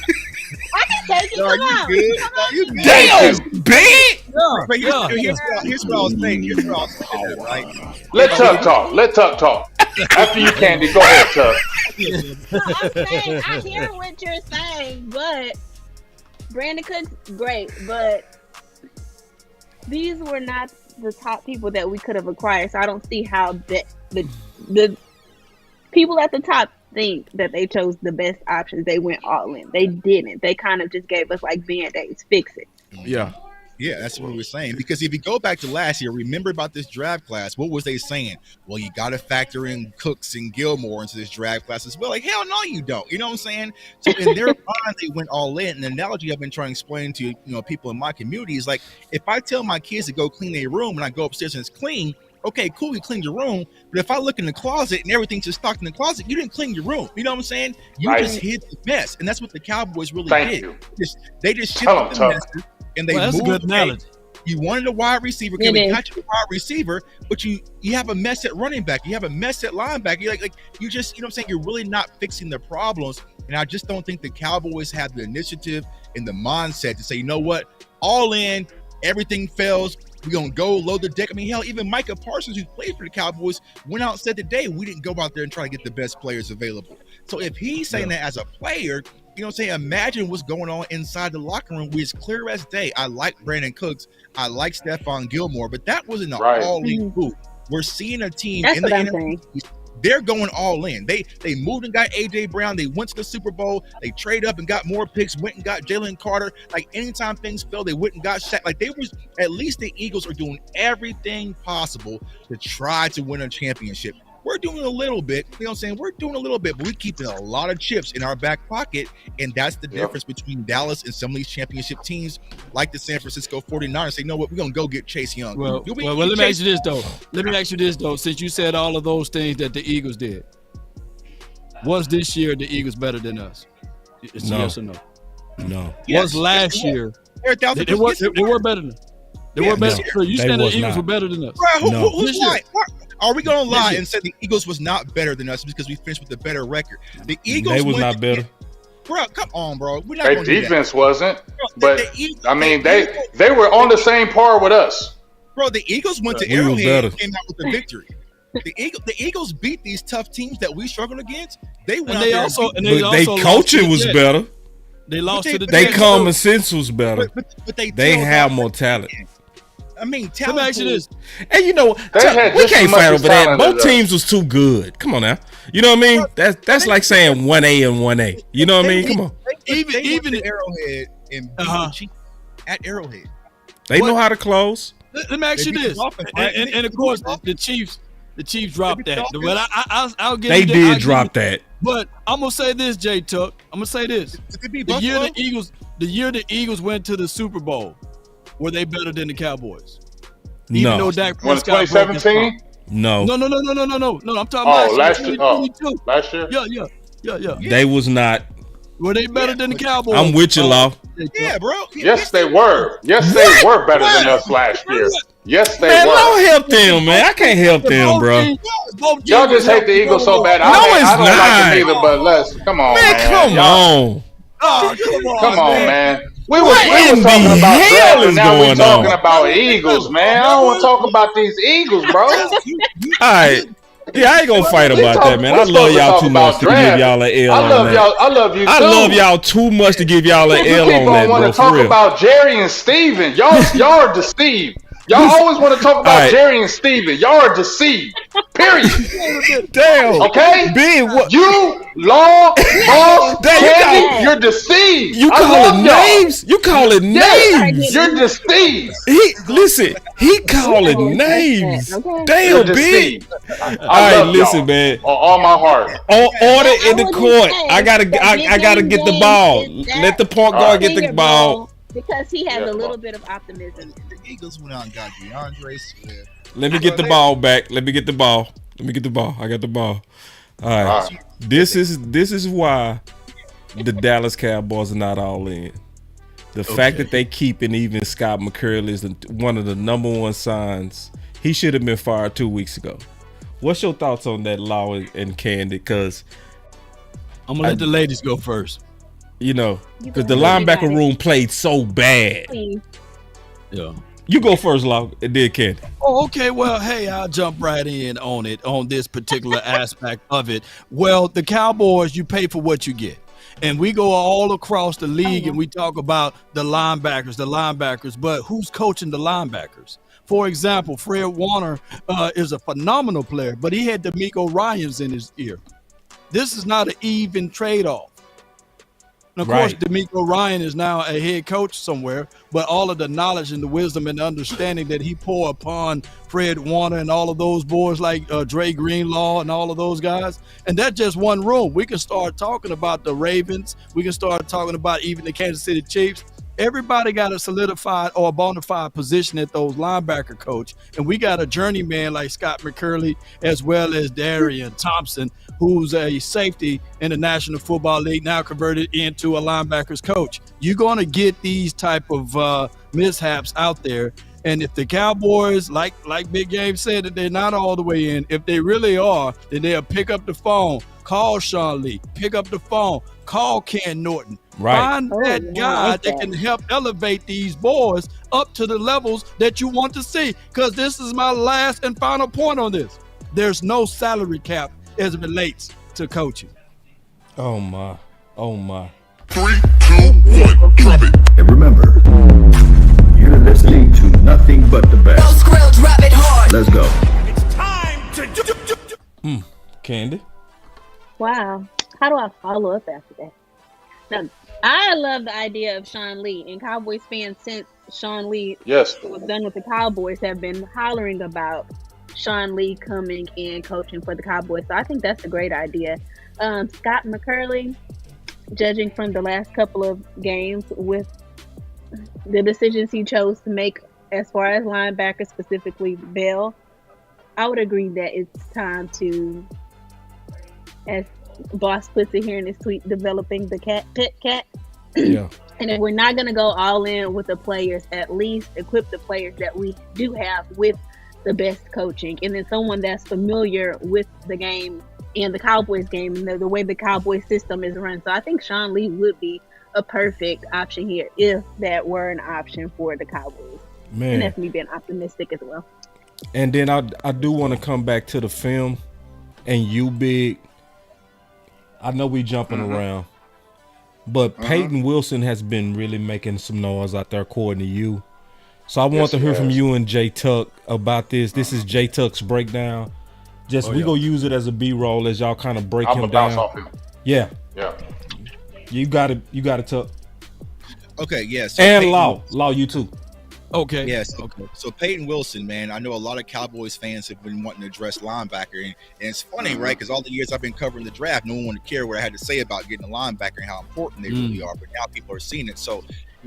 I can take it.
No,
Come
you
on.
good?
Come
No,
on.
you good?
Damn, B.
But here's what I was saying. Here's what I was saying, right?
Let Tuck talk. Let Tuck talk. After you, Candy, go ahead, Tuck.
No, I'm saying I hear what you're saying, but Brandon Cooks, great, but these were not the top people that we could have acquired. So I don't see how the people at the top think that they chose the best options. They went all in. They didn't. They kind of just gave us like Band-Aids, fix it.
Yeah.
Yeah, that's what we were saying. Because if you go back to last year, remember about this draft class, what was they saying? Well, you got to factor in Cooks and Gilmore into this draft class as well. Like, hell no, you don't. You know what I'm saying? So in their mind, they went all in. And the analogy I've been trying to explain to people in my community is like, if I tell my kids to go clean their room and I go upstairs and it's clean, okay, cool, you cleaned your room. But if I look in the closet and everything's just stocked in the closet, you didn't clean your room. You know what I'm saying? You just hid the mess. And that's what the Cowboys really did. They just shifted the mess and they
that's
moved.
a good analogy.
You wanted a wide receiver. Okay, we got you a wide receiver, but you have a mess at running back. You have a mess at linebacker. You're like you just, you know what I'm saying? You're really not fixing the problems. And I just don't think the Cowboys have the initiative and the mindset to say, you know what? All in, everything fails. We're going to go load the deck. I mean, hell, even Micah Parsons, who played for the Cowboys, went out and said today, we didn't go out there and try to get the best players available. So if he's saying that as a player, you know what I'm saying? Imagine what's going on inside the locker room, which is clear as day. I like Brandon Cooks. I like Stephon Gilmore, but that wasn't an all-in move. We're seeing a team in the NFL. They're going all in. They moved and got A.J. Brown. They went to the Super Bowl. They traded up and got more picks, went and got Jalen Carter. Like, anytime things fail, they went and got Shaq. Like, at least the Eagles are doing everything possible to try to win a championship. We're doing a little bit, you know what I'm saying? We're doing a little bit, but we're keeping a lot of chips in our back pocket, and that's the difference between Dallas and some of these championship teams like the San Francisco 49ers. Say, you know what, we're going to go get Chase Young.
Well, let me ask you this, though. Since you said all of those things that the Eagles did, was this year the Eagles better than us? It's
No.
yes or no?
No.
Was last year they were better than us? They were better. So you said the Eagles were better than us?
Bro, who's lying? Are we going to lie and say the Eagles was not better than us because we finished with a better record? The Eagles
They was not better.
Bro, come on, bro. We're not
Their
gonna do that.
defense wasn't,
Bro,
but I mean they were on the same par with us.
Bro, the Eagles went to
We was
Arrowhead
better.
and came out with a victory. The Eagles beat these tough teams that we struggled against. They went
And
out
they
there
also
and
and
But
they
they
also
coaching was better.
They lost to the
They
Jets.
common sense was better.
but
They
tailed
have
off.
more talent.
I mean,
Let
talent.
me ask you this.
And you know,
They had
we
just
can't
as much
fight
as
over that.
talent
Both
as us.
teams was too good. Come on now. You know what I mean? That's like saying 1A and 1A. You know what I mean? Come on.
Even the Arrowhead and beat the Chiefs at Arrowhead.
They know how to close.
Let me ask you
They beat
this.
the Dolphins, right?
And of course, the Chiefs dropped
They beat
that.
the
But I'll give
They
you that.
did drop that.
But I'm gonna say this, J Tuck. I'm gonna say this.
Did they beat
The year
Buffalo?
the Eagles went to the Super Bowl, were they better than the Cowboys? Even though
No.
Dak
When
Prescott broke his
2017?
No.
No. I'm talking
Oh,
last
last
year.
year. Oh,
2022.
last year.
Yeah.
They was not.
Were they better than the Cowboys?
I'm with you, Law.
Yeah, bro.
Yes, they were. Yes, they were better than us last year. Yes, they
Man, Law
were.
help them, man. I can't help them, bro.
Y'all just hate the Eagles so bad.
No,
I don't like
it's
them either, but let's come on, man.
Man, come
Y'all-
on.
Oh,
Come on, man. We was
in
talking
the
about
hell
draft,
is
and now we
going
talking
on?
about Eagles, man. I don't want to talk about these Eagles, bro.
All right. Yeah, I ain't gonna fight
We
about
talk-
that, man.
we
I love
supposed to
y'all
talk
too
about
much to give
draft.
y'all an L
I
on
love
that.
y'all. I love you too.
I love y'all too much to give y'all an
You
L
keep
on
on
that,
want
bro.
to talk
For real.
about Jerry and Steven. Y'all are deceived. Y'all always want to talk about
Alright.
Jerry and Steven. Y'all are deceived. Period.
Damn.
Okay?
Big, what?
You, Law, Boss,
Damn, you
Candy,
got-
you're deceived.
You
I love
calling
y'all.
names? You calling names?
You're deceived.
He calling names.
Okay.
Damn,
You're
big.
deceived.
All
I
right,
love
listen,
y'all.
man.
All my heart.
Order in the
wouldn't
court.
say
I gotta
that
get the
James
ball.
is that
Let the point guard get the
senior
ball.
because he has
Yeah,
a little bit of optimism.
The Eagles went out and got DeAndre Swift.
Let me get the ball back. Let me get the ball. I got the ball. All right.
All right.
This is why the Dallas Cowboys are not all in. The fact that they keeping even Scott McCurley is one of the number one signs. He should have been fired 2 weeks ago. What's your thoughts on that, Law and Candy? Because
I'm gonna let the ladies go first.
You know, because the linebacker room played so bad.
Yeah.
You go first, Law, and then Candy.
Oh, okay. Well, hey, I'll jump right in on this particular aspect of it. Well, the Cowboys, you pay for what you get. And we go all across the league and we talk about the linebackers, but who's coaching the linebackers? For example, Fred Warner is a phenomenal player, but he had DeMeco Ryans in his ear. This is not an even trade-off. And of course, DeMeco Ryan is now a head coach somewhere, but all of the knowledge and the wisdom and the understanding that he poured upon Fred Warner and all of those boys like Dre Greenlaw and all of those guys, and that's just one room. We can start talking about the Ravens. We can start talking about even the Kansas City Chiefs. Everybody got a solidified or a bona fide position at those linebacker coach. And we got a journeyman like Scott McCurley as well as Darian Thompson, who's a safety in the National Football League, now converted into a linebackers coach. You're going to get these type of mishaps out there. And if the Cowboys, like Big Game said, that they're not all the way in, if they really are, then they'll pick up the phone, call Sean Lee, pick up the phone, call Ken Norton. Find that guy that can help elevate these boys up to the levels that you want to see. Because this is my last and final point on this. There's no salary cap as it relates to coaching.
Oh, my.
3, 2, 1, drop it.
And remember, you're listening to nothing but the best.
Drop it hard.
Let's go.
It's time to
Candy?
Wow. How do I follow up after that? Now, I love the idea of Sean Lee, and Cowboys fans since Sean Lee was done with the Cowboys have been hollering about Sean Lee coming and coaching for the Cowboys. So I think that's a great idea. Scott McCurley, judging from the last couple of games with the decisions he chose to make as far as linebackers, specifically Bell, I would agree that it's time to, as Boss puts it here in his tweet, developing the pet cat.
Yeah.
And if we're not going to go all in with the players, at least equip the players that we do have with the best coaching, and then someone that's familiar with the game and the Cowboys game and the way the Cowboys system is run. So I think Sean Lee would be a perfect option here if that were an option for the Cowboys.
Man.
And that's me being optimistic as well.
And then I do want to come back to the film and you, Big. I know we jumping around, but Peyton Wilson has been really making some noise out there according to you. So I want to hear from you and Jay Tuck about this. This is Jay Tuck's breakdown. We gonna use it as a B-roll as y'all kind of break him down.
Off him.
Yeah. You got it, Tuck.
Okay, yes. So
and Law, you too.
Okay.
Yes. Okay. So Peyton Wilson, man, I know a lot of Cowboys fans have been wanting to address linebacker, and it's funny, right? Because all the years I've been covering the draft, no one wanted to care what I had to say about getting a linebacker and how important they really are. But now people are seeing it. So,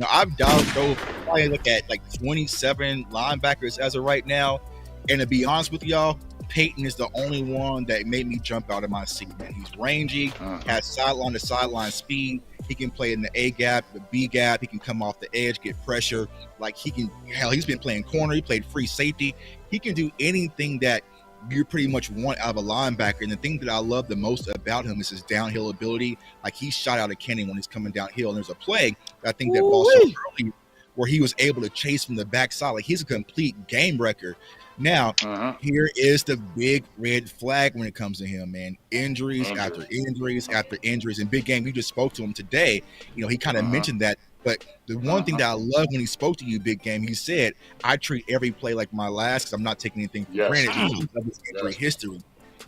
I've probably look at like 27 linebackers as of right now, and to be honest with y'all, Peyton is the only one that made me jump out of my seat, man. He's rangy, has sideline to sideline speed. He can play in the A gap, the B gap. He can come off the edge, get pressure. Like he's been playing corner. He played free safety. He can do anything that you pretty much want out of a linebacker. And the thing that I love the most about him is his downhill ability. Like he shot out a cannon when he's coming downhill. And there's a play I think that Boss showed earlier where he was able to chase from the backside. Like he's a complete game wrecker. Now, here is the big red flag when it comes to him, man. Injuries after injuries after injuries. And Big Game, you just spoke to him today. He kind of mentioned that. But the one thing that I love when he spoke to you, Big Game, he said, I treat every play like my last because I'm not taking anything for granted because of his injury history.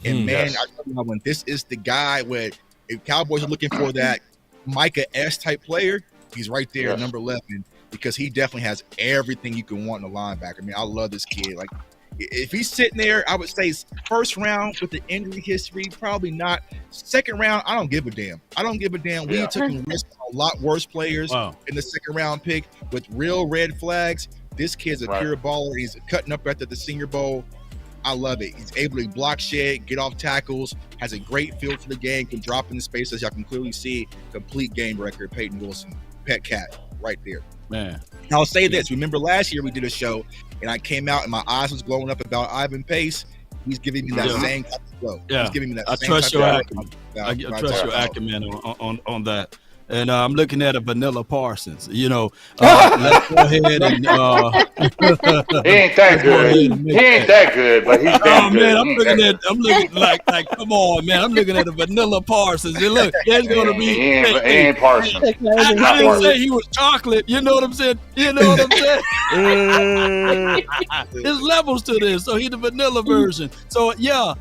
And, man, I tell you when this is the guy where if Cowboys are looking for that Micah S type player, he's right there at number 11 because he definitely has everything you can want in a linebacker. I mean, I love this kid. Like, if he's sitting there, I would say first round with the injury history, probably not. Second round, I don't give a damn. We took risks on a lot worse players in the second round pick with real red flags. This kid's a pure baller. He's cutting up after the Senior Bowl. I love it. He's able to block shed, get off tackles, has a great feel for the game, can drop in the space as y'all can clearly see. Complete game record, Peyton Wilson. Pet cat. right there.
Man.
And I'll say this. Remember last year we did a show and I came out and my eyes was glowing up about Ivan Pace. He's giving me that same type of flow.
Yeah.
He's giving me that
I
same
trust
type
your
of
acumen.
flow.
I trust your acumen on that. And I'm looking at a Vanilla Parsons. You know, let's go ahead and
he ain't that good. He ain't that good, but he's damn good.
Man, I'm looking like, come on, man. I'm looking at a Vanilla Parsons. And look, there's gonna be.
He ain't Parsons.
I didn't say he was chocolate. You know what I'm saying? There's levels to this. So he's the vanilla version. So yeah,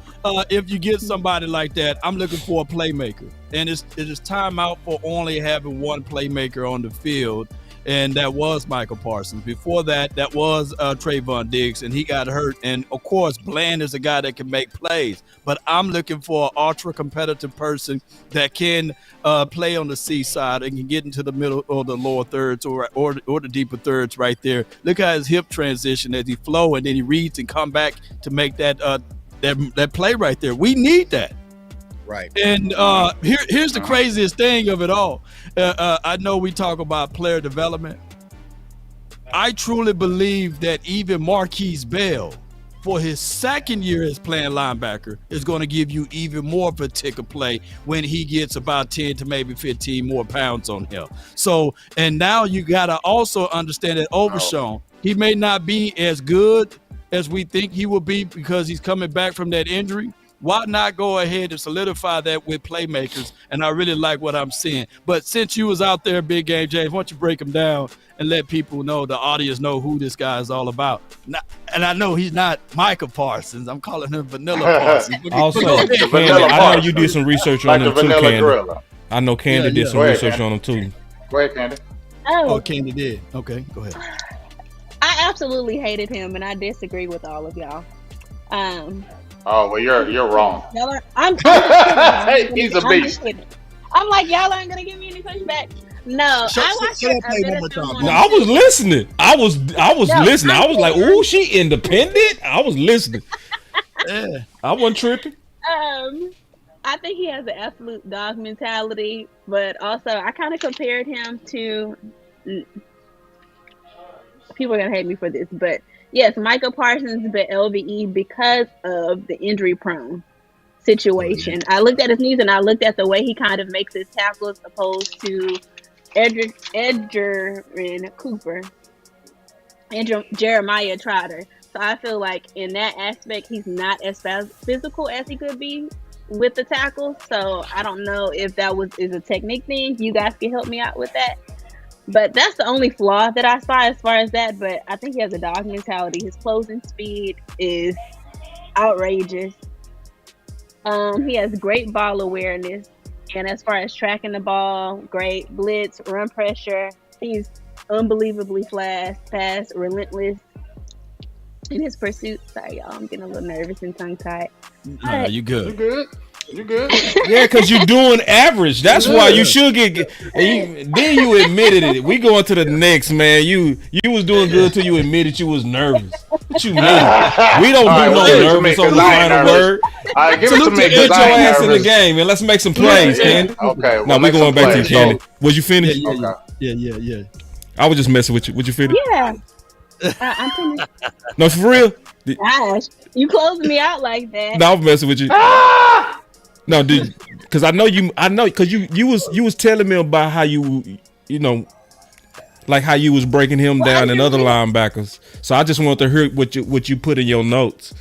if you get somebody like that, I'm looking for a playmaker. And it is time out for only having one playmaker on the field. And that was Michael Parsons. Before that, that was Trayvon Diggs, and he got hurt. And, of course, Bland is a guy that can make plays. But I'm looking for an ultra-competitive person that can play on the C side and can get into the middle or the lower thirds or the deeper thirds right there. Look at his hip transition as he flow, and then he reads and come back to make that play right there. We need that.
Right.
And here's the craziest thing of it all. I know we talk about player development. I truly believe that even Marquise Bell, for his second year as playing linebacker, is going to give you even more particular play when he gets about 10 to maybe 15 more pounds on him. So, and now you got to also understand that Overshown, he may not be as good as we think he will be because he's coming back from that injury. Why not go ahead and solidify that with playmakers? And I really like what I'm seeing. But since you was out there, Big Game James, why don't you break them down and let people know, the audience know who this guy is all about? And I know he's not Michael Parsons. I'm calling him Vanilla Parsons.
Also, Candy, I know you did some research on him too, Candy.
Gorilla.
I know Candy did some research on him too.
Go ahead, Candy.
Oh, Candy did. Okay, go ahead.
I absolutely hated him, and I disagree with all of y'all.
Oh well, you're wrong.
I'm
He's a beast.
I'm like, y'all aren't gonna give me any pushback. No, I watched it.
No, I was listening. I was listening. I was like, "Ooh, she independent." I was listening.
Yeah,
I wasn't tripping.
I think he has an absolute dog mentality, but also I kind of compared him to. People are gonna hate me for this, but yes, Michael Parsons, but LVE because of the injury-prone situation. I looked at his knees and I looked at the way he kind of makes his tackles, opposed to Edger and Cooper and Jeremiah Trotter. So I feel like in that aspect, he's not as physical as he could be with the tackle. So I don't know if that is a technique thing. You guys can help me out with that. But that's the only flaw that I saw as far as that. But I think he has a dog mentality. His closing speed is outrageous. He has great ball awareness. And as far as tracking the ball, great blitz, run pressure. He's unbelievably fast, relentless in his pursuit. Sorry, y'all. I'm getting a little nervous and tongue-tied.
No, you good.
You good? You good?
Yeah, because you're doing average. That's why you should get. Then you admitted it. We going to the next, man. You was doing good till you admitted you was nervous. What you mean? We don't do no nervous on the final word.
All right, give it to me.
Get your ass in the game and let's make some plays, Candy.
Okay.
Now we going back to you, Candy. Was you finished?
Yeah.
I was just messing with you. Would you finish?
Yeah. I'm finished.
No, for real.
Gosh, you closed me out like that.
No, I'm messing with you. No, dude, because I know because you was telling me about how you know, like how you was breaking him down and other linebackers. So I just wanted to hear what you put in your notes.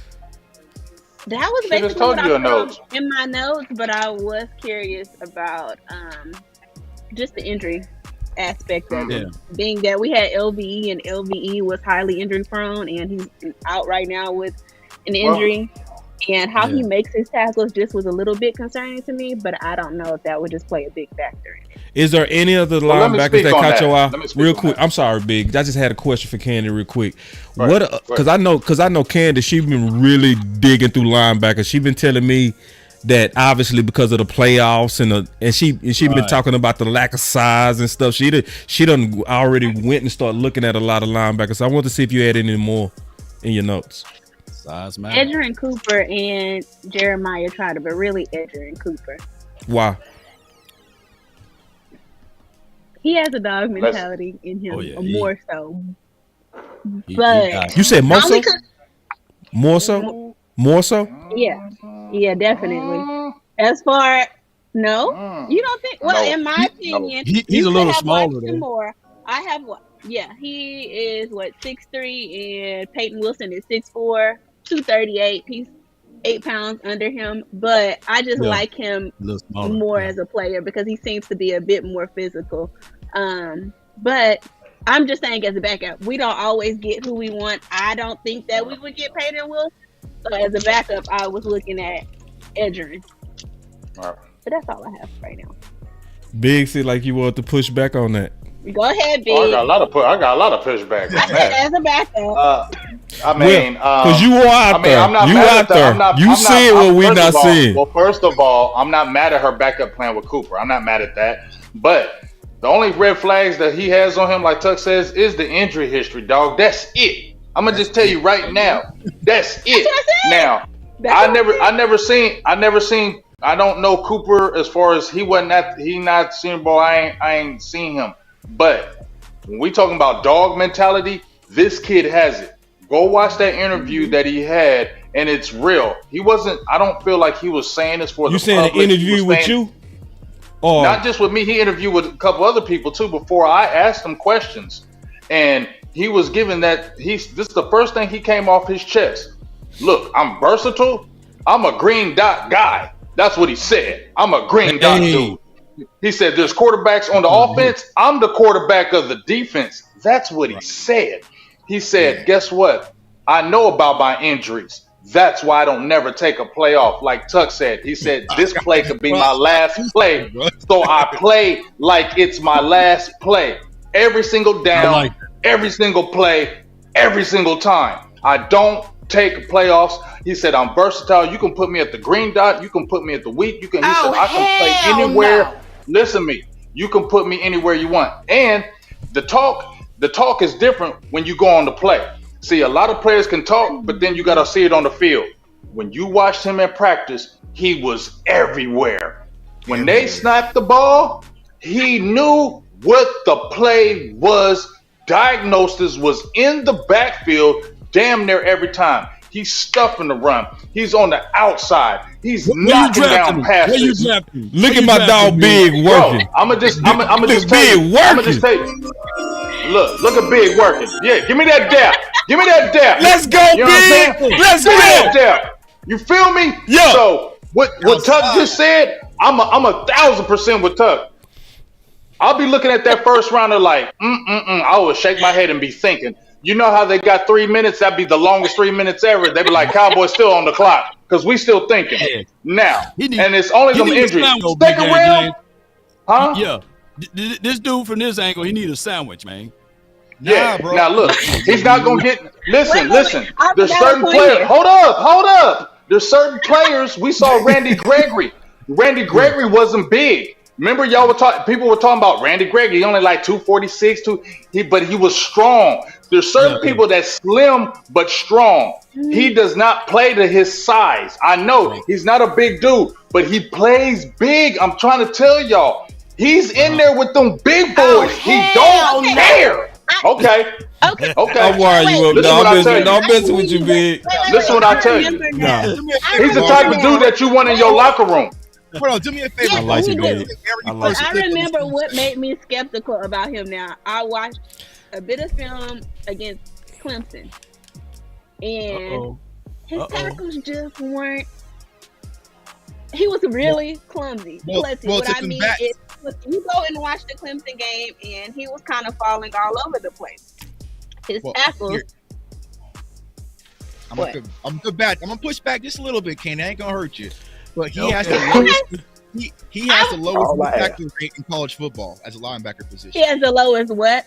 That was basically what I put in my notes, but I was curious about just the injury aspect of it. Being that we had LVE and LVE was highly injury prone, and he's out right now with an injury. And how he makes his tackles just was a little bit concerning to me, but I don't know if that would just play a big factor in it.
Is there any other linebackers that caught your eye? Real quick, I'm sorry, Big. I just had a question for Candy real quick. Because I know Candy, she's been really digging through linebackers. She's been telling me that obviously because of the playoffs and she been talking about the lack of size and stuff. She done already went and started looking at a lot of linebackers. So I want to see if you had any more in your notes.
Edger and Cooper and Jeremiah Trotter, but really Edger and Cooper.
Why?
He has a dog
Let's
mentality in him,
Oh yeah,
more so.
he
But
got
You said more
only
so?
'cause-
More so? More so?
yeah, definitely. As far no, you don't think? Well,
no.
in my
No.
opinion,
he's
you
a
could
little
have watched
smaller
him
though.
more. I have what? Yeah, he is what 6'3", and Peyton Wilson is 6'4", 238. He's 8 pounds under him, but I just
Yeah,
like him
a little smaller.
more
Yeah.
as a player because he seems to be a bit more physical. But I'm just saying, as a backup, we don't always get who we want. I don't think that we would get Peyton Wilson. So as a backup, I was looking at Edgerrin.
All right.
But that's all I have right now.
Big said like you want to push back on that.
Go ahead, Big.
Oh, I got a lot of pushback on that.
As a backup.
I mean,
because you are out there.
I'm not
You
mad
out
at that.
there. You said what we not seeing.
Well, first of all, I'm not mad at her backup playing with Cooper. I'm not mad at that. But the only red flags that he has on him, like Tuck says, is the injury history, dog. That's it. I'm gonna just tell you right now. That's it. Now, I never seen. I don't know Cooper as far as he not seen ball. I ain't seen him. But when we talking about dog mentality, this kid has it. Go watch that interview that he had, and it's real. He wasn't. I don't feel like he was saying this for the public.
You saying an interview with you? Or
Not just with me. He interviewed with a couple other people too before I asked him questions, and he was given that. This is the first thing he came off his chest. Look, I'm versatile. I'm a green dot guy. That's what he said. I'm a green dot dude. He said there's quarterbacks on the offense. I'm the quarterback of the defense. That's what he said. He said, guess what? I know about my injuries. That's why I don't never take a play off. Like Tuck said, he said, this play could be my last play. So I play like it's my last play. Every single down, every single play, every single time. I don't take playoffs. He said, I'm versatile. You can put me at the green dot. You can put me at the weak. He said, I can play anywhere. No. Listen to me. You can put me anywhere you want. And the talk is different when you go on the play. See, a lot of players can talk, but then you got to see it on the field. When you watched him in practice, he was everywhere. When they snapped the ball, he knew what the play was. Diagnosis was in the backfield damn near every time. He's stuffing the run. He's on the outside. He's knocking down passes.
Look at my dog Big working.
I'ma just tell you. Look at Big working. Yeah, give me that dap. Give me that dap.
Let's go,
you know
Big. Let's go.
That dap. You feel me?
Yeah.
So what Tuck just said, I'm 1,000% with Tuck. I'll be looking at that first rounder like, I would shake my head and be thinking, you know how they got 3 minutes? That'd be the longest 3 minutes ever. They'd be like, Cowboys still on the clock because we still thinking now. And it's only them injuries. Second round, huh?
Yeah. This dude from this angle, he need a sandwich, man.
Yeah.
Bro.
Now look, he's not gonna get. Listen. There's certain
point
players.
here.
Hold up. There's certain players. We saw Randy Gregory. Randy Gregory wasn't big. Remember, people were talking about Randy Gregory. He only like 246, but he was strong. There's certain people that's slim but strong. He does not play to his size. I know he's not a big dude, but he plays big. I'm trying to tell y'all. He's in there with them big boys. He don't care. Okay.
I'll wire you up. Don't mess with you, Big.
Listen what I tell you.
Nah.
He's the type of dude that you want in your locker room.
Bro, do me a favor.
I like it, Big.
I remember what made me skeptical about him now. I watched a bit of film against Clemson. And his tackles just weren't. He was really clumsy. What I mean is, you go and watch the Clemson game, and he was kind of falling all over the place. His tackles.
I'm gonna push back just a little bit, Ken. That ain't gonna hurt you. But he has the lowest. He has the lowest tackle rate in college football as a linebacker position.
He has the lowest what?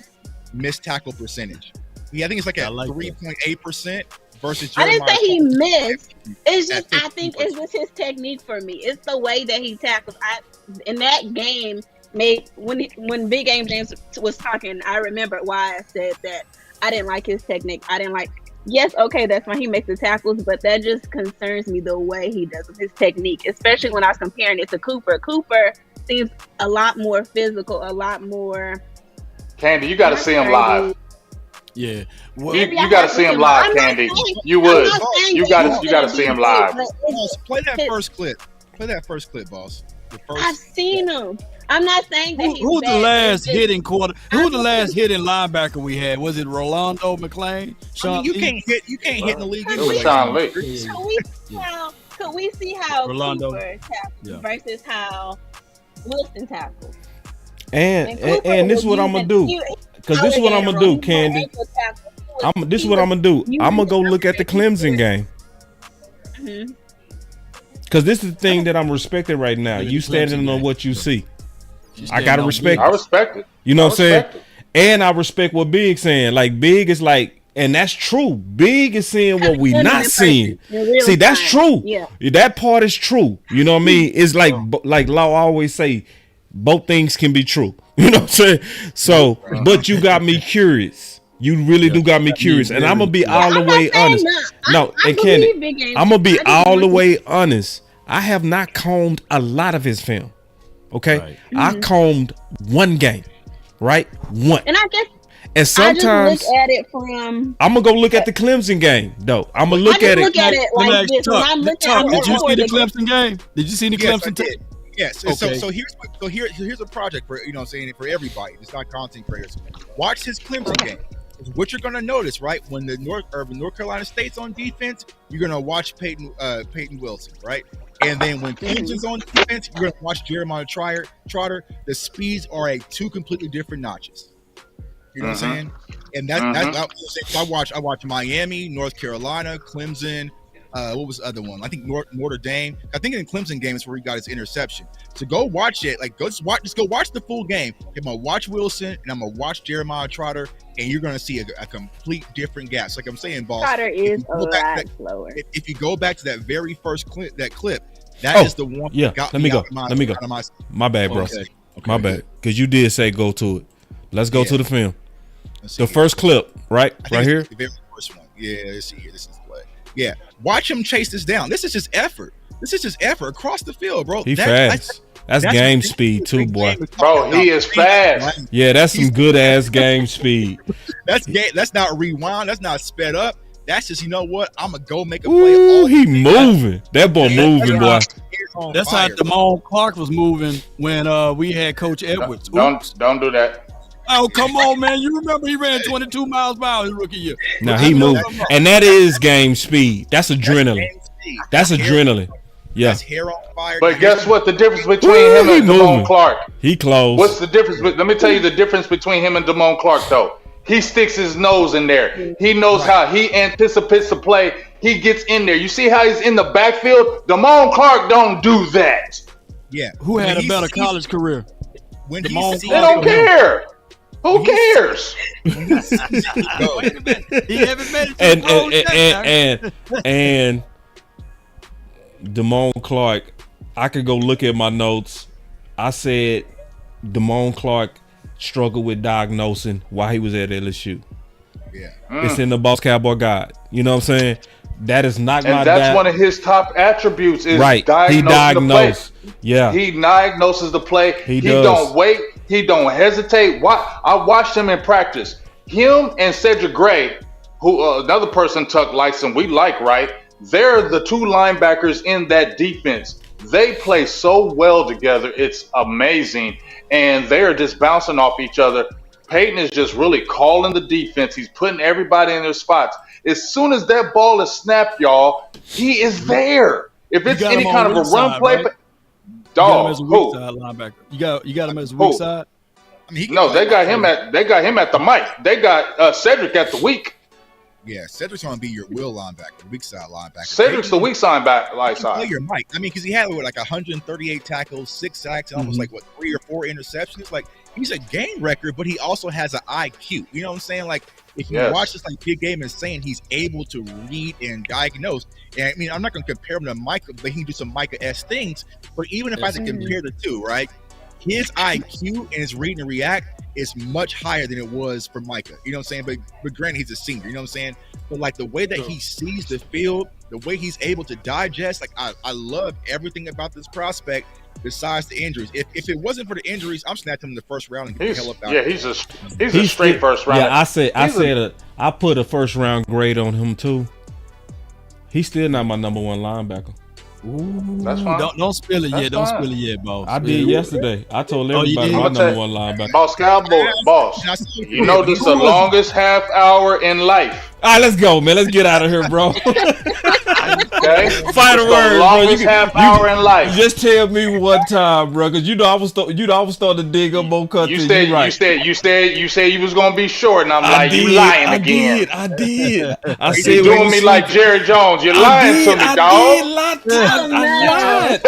Missed tackle percentage. I think it's like at 3.8% versus.
I didn't say he missed. It's just I think it's just his technique for me. It's the way that he tackles. In that game, when Big Game James was talking, I remember why I said that I didn't like his technique. I didn't like. Yes, okay, that's why he makes the tackles, but that just concerns me the way he does his technique, especially when I was comparing it to Cooper. Cooper seems a lot more physical, a lot more.
Candy, you got to see him live.
Yeah,
well,
you got to see him live, Candy. You would. You got to see him live.
Play that first clip. Play that first clip, boss.
I've seen him. I'm not saying that
who's the last hitting quarter? Who's the last hitting linebacker we had? Was it Rolando McClain?
You can't hit in the league.
It was Sean Lee.
Could we see how
Rolando
Cooper tackled versus how Wilson tackled?
And this is what I'm gonna do. Because this is what I'm gonna do, Candy. This is what I'm gonna do. I'm gonna go look at the Clemson game. Because this is the thing that I'm respecting right now. You standing on what you see. I gotta respect it.
I respect it.
You know what I'm saying? And I respect what Big's saying. Like Big is like, and that's true. Big is seeing what we not seeing. See, that's true. Yeah. That part is true. You know what I mean? It's like Law always say, both things can be true. You know what I'm saying? So, but you got me curious. You really do got me curious. And I'm going to be all the way honest. No, and Candy, I'm going to be all the way honest. I have not combed a lot of his film. Okay? Right. I combed one game. Right? One.
And I guess
and sometimes
I just look at it from.
I'm gonna go look at the Clemson game, though. I'm gonna look at it.
Look at it like this.
Did you see the Clemson game? Did you see the Clemson game?
Yes. Okay. So here's a project for for everybody. It's not content creators. Watch his Clemson game. What you're gonna notice, right? When the North Carolina State's on defense, you're gonna watch Peyton Wilson, right? And then when Clemson's on defense, you're gonna watch Jeremiah Trotter. The speeds are at two completely different notches. You know what I'm saying? And that's I watch Miami, North Carolina, Clemson. What was the other one? I think Notre Dame. I think in the Clemson game is where he got his interception. So go watch it. Like just go watch the full game. I'm gonna watch Wilson and I'm gonna watch Jeremiah Trotter, and you're gonna see a complete different gap. So like I'm saying, boss.
Trotter is a lot slower.
If you go back to that very first clip, that is the one.
Yeah. Let me go. My bad, bro. Okay. My bad. Because you did say go to it. Let's go to the film. The first clip, right here.
The very first one. Yeah. Let's see here. This is the play. Yeah. Watch him chase this down. This is just effort. Across the field, bro.
He fast. That's game speed too, boy.
Bro, he is fast.
Yeah, that's some good ass game speed.
That's not rewind. That's not sped up. That's just, you know what? I'm gonna go make a play.
Ooh, he moving. That boy moving, boy.
That's how Damone Clark was moving when we had Coach Edwards.
Don't do that.
Oh, come on, man. You remember he ran 22 miles per hour his rookie year.
Now he moved. And that is game speed. That's adrenaline. That's adrenaline. Yeah.
That's hair on fire.
But guess what? The difference between him and Damone Clark.
He closed.
What's the difference? Let me tell you the difference between him and Damone Clark, though. He sticks his nose in there. He knows how he anticipates the play. He gets in there. You see how he's in the backfield? Damone Clark don't do that.
Yeah.
Who had a better college career?
When
they don't care. Who cares?
He haven't made it
and Damone Clark, I could go look at my notes. I said Damone Clark struggled with diagnosing while he was at LSU.
Yeah.
It's in the Boss Cowboy Guide. You know what I'm saying? That is not
and that's one of his top attributes is
right. He diagnosed. Yeah.
He diagnoses the play. He
does.
Don't wait. He don't hesitate. I watched him in practice. Him and Cedric Gray, who another person Tuck likes and we like, right? They're the two linebackers in that defense. They play so well together. It's amazing. And they're just bouncing off each other. Peyton is just really calling the defense. He's putting everybody in their spots. As soon as that ball is snapped, y'all, he is there. If it's any kind of a run play,
right?
Dog, who?
Linebacker. You got him as a weak side.
I mean,
no, they got him at the mic. They got Cedric at the weak.
Yeah, Cedric's gonna be your will linebacker, weak side linebacker.
Cedric's the weak side side.
Play your mic. I mean, because he had like 138 tackles, 6 sacks, and almost like 3 or 4 interceptions. Like he's a game record, but he also has an IQ. You know what I'm saying? Like if you watch this like big game and saying he's able to read and diagnose. And I mean, I'm not gonna compare him to Micah, but he can do some Micah-esque things. But even if I had to compare the two, right? His IQ and his read and react is much higher than it was for Micah. You know what I'm saying? But granted, he's a senior. You know what I'm saying? But like the way that he sees the field, the way he's able to digest, like I love everything about this prospect. Besides the injuries, if it wasn't for the injuries, I'm snatching him in the first round and get the hell up out.
Yeah, he's a straight first round.
Yeah, I put a first round grade on him too. He's still not my number one linebacker.
Ooh,
that's fine.
Don't spill it
That's
yet. Don't
fine.
spill it yet, boss.
I did yesterday. I told everybody my number one linebacker.
Boss Cowboy, boss. You know this is the longest half hour in life.
All right, let's go, man. Let's get out of here, bro.
Okay.
Final word, bro.
Longest half hour in life.
You just tell me one time, bro, because I was starting to dig up more content.
You said you was gonna be short, and I'm like, you lying again.
I did. I said
you doing me like Jerry Jones. You're lying to me, dog.
I lied.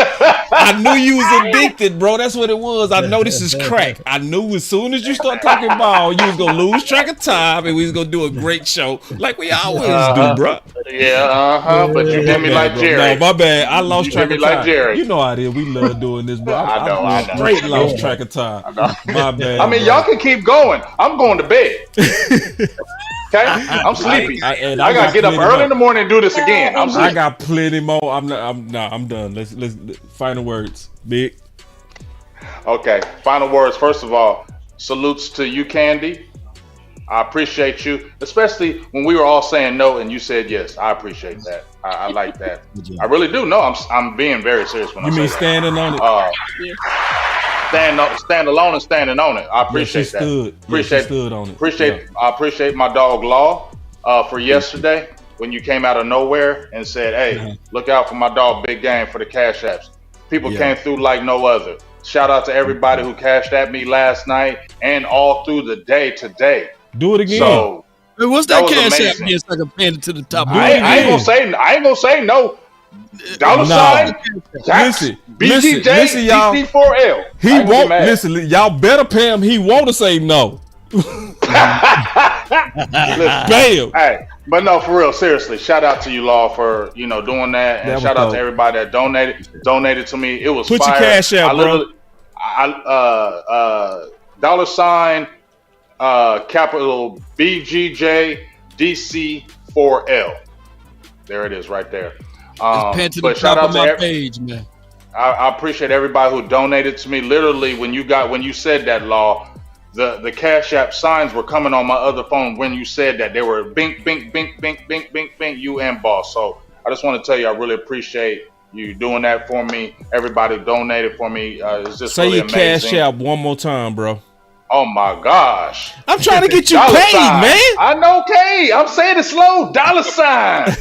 I knew you was addicted, bro. That's what it was. I know this is crack. I knew as soon as you start talking ball, you was gonna lose track of time, and we was gonna do a great show like we always do, bro.
Yeah, but you did me like Jerry.
No, my bad. I lost track of time.
Like Jerry.
You know how it is. We love doing this, bro.
I know.
Straight lost track of time. My bad.
I mean, y'all can keep going. I'm going to bed. Okay, I'm sleepy. I gotta get up early in the morning and do this again.
I got plenty more. I'm done. Let's final words, Big.
Okay, final words. First of all, salutes to you, Candy. I appreciate you, especially when we were all saying no and you said yes. I appreciate that. I like that. I really do. No, I'm being very serious when I say that.
You mean standing on it?
Stand alone and standing on it. I appreciate that.
Stood on it.
I appreciate my dog Law for yesterday when you came out of nowhere and said, "Hey, look out for my dog Big Game for the cash apps." People came through like no other. Shout out to everybody who cashed at me last night and all through the day today.
Do it again.
So,
what's that cash app? Yes, I can pin it to the top.
I ain't gonna say no. Dollar sign.
Listen,
BGJ,
y'all.
DC4L.
He won't listen. Y'all better pay him. He won't say no. Bam.
Hey, but no, for real, seriously. Shout out to you, Law, for doing that, and shout out to everybody that donated to me. It was
put
fire.
Your cash out, bro.
Dollar sign. Capital BGJ DC4L. There it is, right there.
But shout out to my page, man.
I appreciate everybody who donated to me. Literally, when you said that, Law, the Cash App signs were coming on my other phone when you said that. They were bink, bink, bink, bink, bink, bink, bink, you and Boss. So I just want to tell you, I really appreciate you doing that for me. Everybody donated for me. It's just
say
really
your
amazing.
Cash App one more time, bro.
Oh my gosh.
I'm trying to get you paid, man.
I know, K. I'm saying it slow. Dollar sign.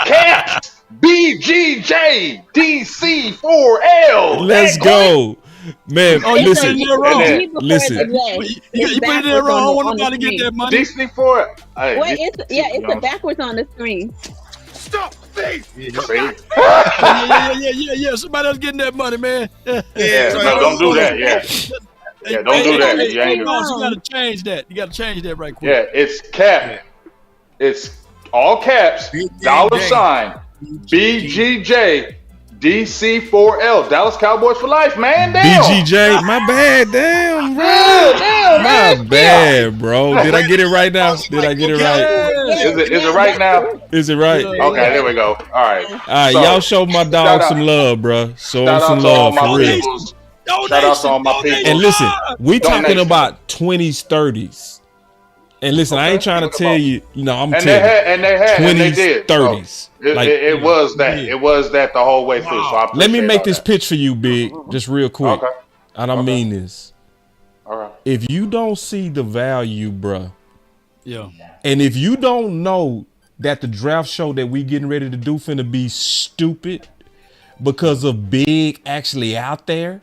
Caps. BGJ DC4L.
Let's go. Man, listen.
Listen. You put it there wrong. I want nobody to get that money.
DC4.
It's a backwards on the screen.
Stop, thief!
Yeah. Somebody else getting that money, man.
Yeah, no, don't do that. Yeah, don't do that. You
gotta change that. You gotta change that right quick.
Yeah, it's cap. It's all caps. Dollar sign. BGJ DC4L. Dallas Cowboys for life, man. Damn.
BGJ. My bad. Damn, bro.
Damn,
my bad, bro. Did I get it right now? Did I get it right?
Is it right now?
Is it right?
Okay, there we go. All right.
Y'all show my dog some love, bro. Show him some love for real.
Shout out to all my people.
And listen, we talking about 20s, 30s. And listen, I ain't trying to tell you, I'm telling you. 20s, 30s.
It was that. It was that the whole way through. So
let me make this pitch for you, Big, just real quick.
Okay.
And I mean this.
All right.
If you don't see the value, bruh.
Yeah.
And if you don't know that the draft show that we getting ready to do finna be stupid because of Big actually out there.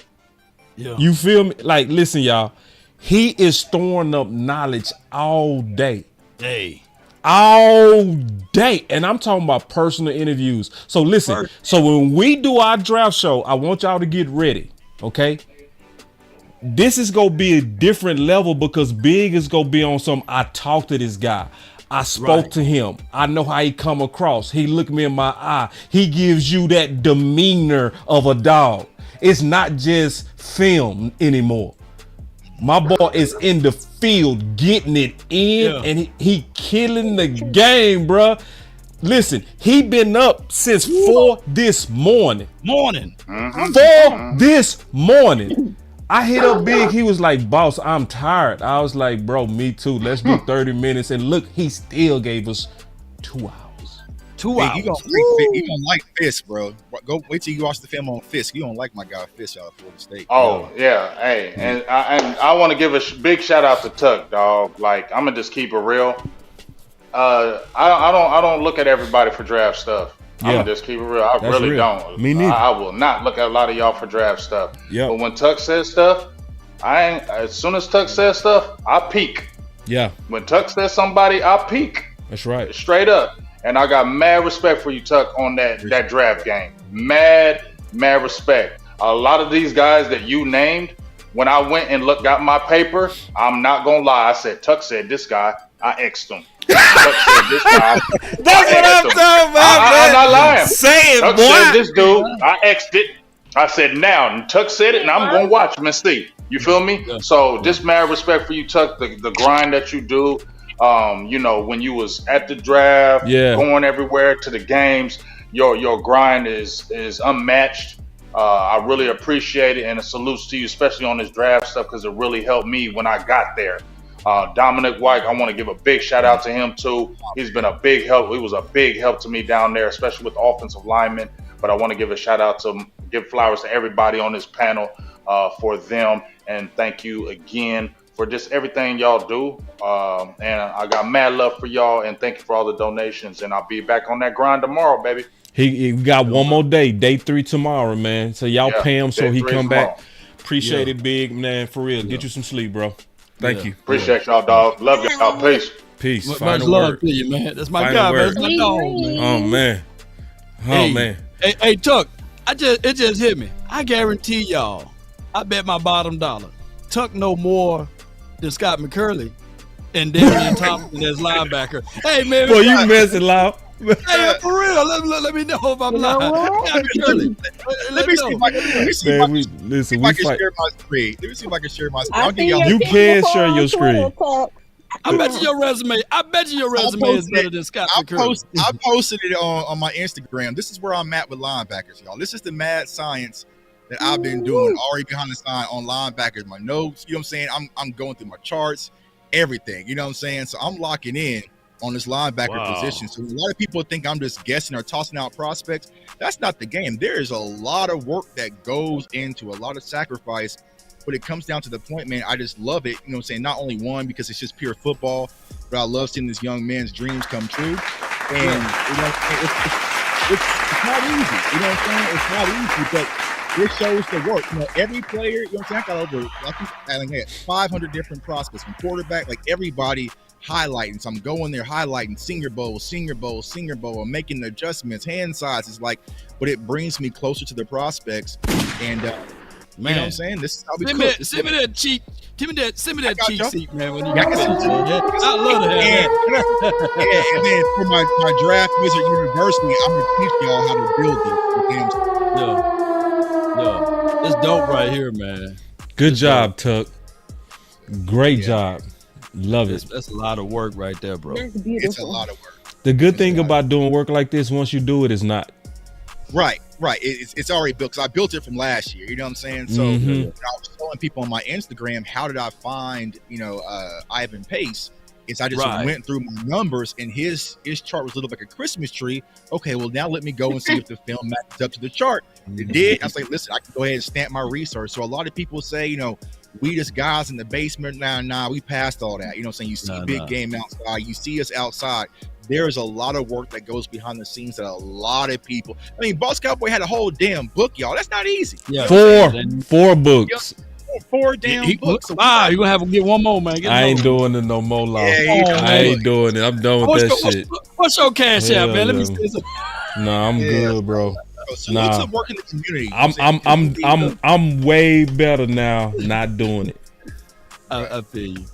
Yeah.
You feel me? Like, listen, y'all. He is storing up knowledge all day. All day. And I'm talking about personal interviews. So listen, so when we do our draft show, I want y'all to get ready. Okay? This is going to be a different level because Big is going to be on some, I talked to this guy. I spoke to him. I know how he come across. He looked me in my eye. He gives you that demeanor of a dog. It's not just film anymore. My boy is in the field getting it in,
Yeah.
and he killing the game, bruh. Listen, he been up since 4 this morning.
Mm-hmm.
4 this morning. I hit up Big. He was like, "Boss, I'm tired." I was like, "Bro, me too. Let's do 30 minutes." And look, he still gave us 2 hours.
2 hours.
You don't like Fisk, bro. Go wait till you watch the film on Fisk. You don't like my guy Fisk out of Florida State.
Oh yeah, hey, and I want to give a big shout out to Tuck, dog. Like I'm gonna just keep it real. I don't look at everybody for draft stuff. I'm gonna just keep it real. I really don't.
Me neither.
I will not look at a lot of y'all for draft stuff.
Yeah.
But when Tuck says stuff, as soon as Tuck says stuff, I peek.
Yeah.
When Tuck says somebody, I peek.
That's right.
Straight up. And I got mad respect for you, Tuck, on that draft game. Mad respect. A lot of these guys that you named, when I went and got my paper, I'm not gonna lie. I said, Tuck said this guy, I X'd him. Tuck said this guy.
That's what I'm talking about, man.
I'm not lying.
Say it,
Tuck
boy.
said this dude, I X'd it. I said now, and Tuck said it, and I'm gonna watch him and see. You feel me?
Yeah.
So just mad respect for you, Tuck. The grind that you do. You know, when you was at the draft, going everywhere to the games, your grind is unmatched. I really appreciate it, and a salute to you, especially on this draft stuff, because it really helped me when I got there. Dominic White, I want to give a big shout out to him too. He's been a big help. He was a big help to me down there, especially with offensive linemen. But I want to give a shout out to give flowers to everybody on this panel for them, and thank you again for just everything y'all do. And I got mad love for y'all, and thank you for all the donations. And I'll be back on that grind tomorrow, baby.
He got one more day, day 3 tomorrow, man. So y'all pay him so he come back. Appreciate it, Big, man, for real. Get you some sleep, bro. Thank you.
Appreciate y'all, dog. Love y'all. Peace.
Peace.
Much
Final
love
word.
to you, man. That's my
Final
guy, man.
word.
That's my dog, man.
Oh, man. Oh, man.
Hey, Tuck, it just hit me. I guarantee y'all, I bet my bottom dollar, Tuck no more than Scott McCurley and Darian Thompson as linebacker. Hey, man.
Boy, you messing loud.
Hey, for real. Let me know if I'm lying. Scott McCurley.
Let me see if I can share my screen. Let me see if I can share my screen.
You can share your screen.
I bet you your resume is better than Scott McCurley.
I posted it on my Instagram. This is where I'm at with linebackers, y'all. This is the mad science that I've been doing already behind the sign on linebackers, my notes, you know what I'm saying? I'm going through my charts, everything, you know what I'm saying? So I'm locking in on this linebacker position. So a lot of people think I'm just guessing or tossing out prospects. That's not the game. There is a lot of work that goes into a lot of sacrifice. But it comes down to the point, man, I just love it. You know what I'm saying? Not only one, because it's just pure football, but I love seeing this young man's dreams come true. And you know, it's not easy. You know what I'm saying? It's not easy, but it shows the work. You know, every player, you know what I'm saying? I got over, I had 500 different prospects from quarterback, like everybody highlighting. So I'm going there highlighting Senior Bowl. I'm making the adjustments, hand sizes, like, but it brings me closer to the prospects. And, man, you know what I'm saying? This is how we cook.
Send me that cheat sheet, man. When you
I love
to have
that. And then for my draft wizard university, I'm gonna teach y'all how to build it.
Yeah, it's dope right here, man.
Good job, Tuck. Great job. Love it.
That's a lot of work right there, bro.
That's beautiful.
It's a lot of work.
The good thing about doing work like this, once you do it, is not.
Right. It's already built because I built it from last year. You know what I'm saying? So I was showing people on my Instagram, how did I find, Ivan Pace? Is I just went through my numbers and his chart was a little like a Christmas tree. Okay, well now let me go and see if the film matches up to the chart. It did. I was like, listen, I can go ahead and stamp my research. So a lot of people say, we just guys in the basement. Nah, we passed all that. You know what I'm saying? You see big game outside. You see us outside. There's a lot of work that goes behind the scenes that a lot of people. I mean, Boss Cowboy had a whole damn book, y'all. That's not easy.
Yeah, four books.
Four damn books.
You're gonna have to get one more, man.
I ain't doing it no more, Law. I ain't doing it. I'm done with that shit.
What's your cash app, man? Let me see some.
Nah, I'm good, bro.
So what's up work in the community?
I'm way better now not doing it.
I feel you.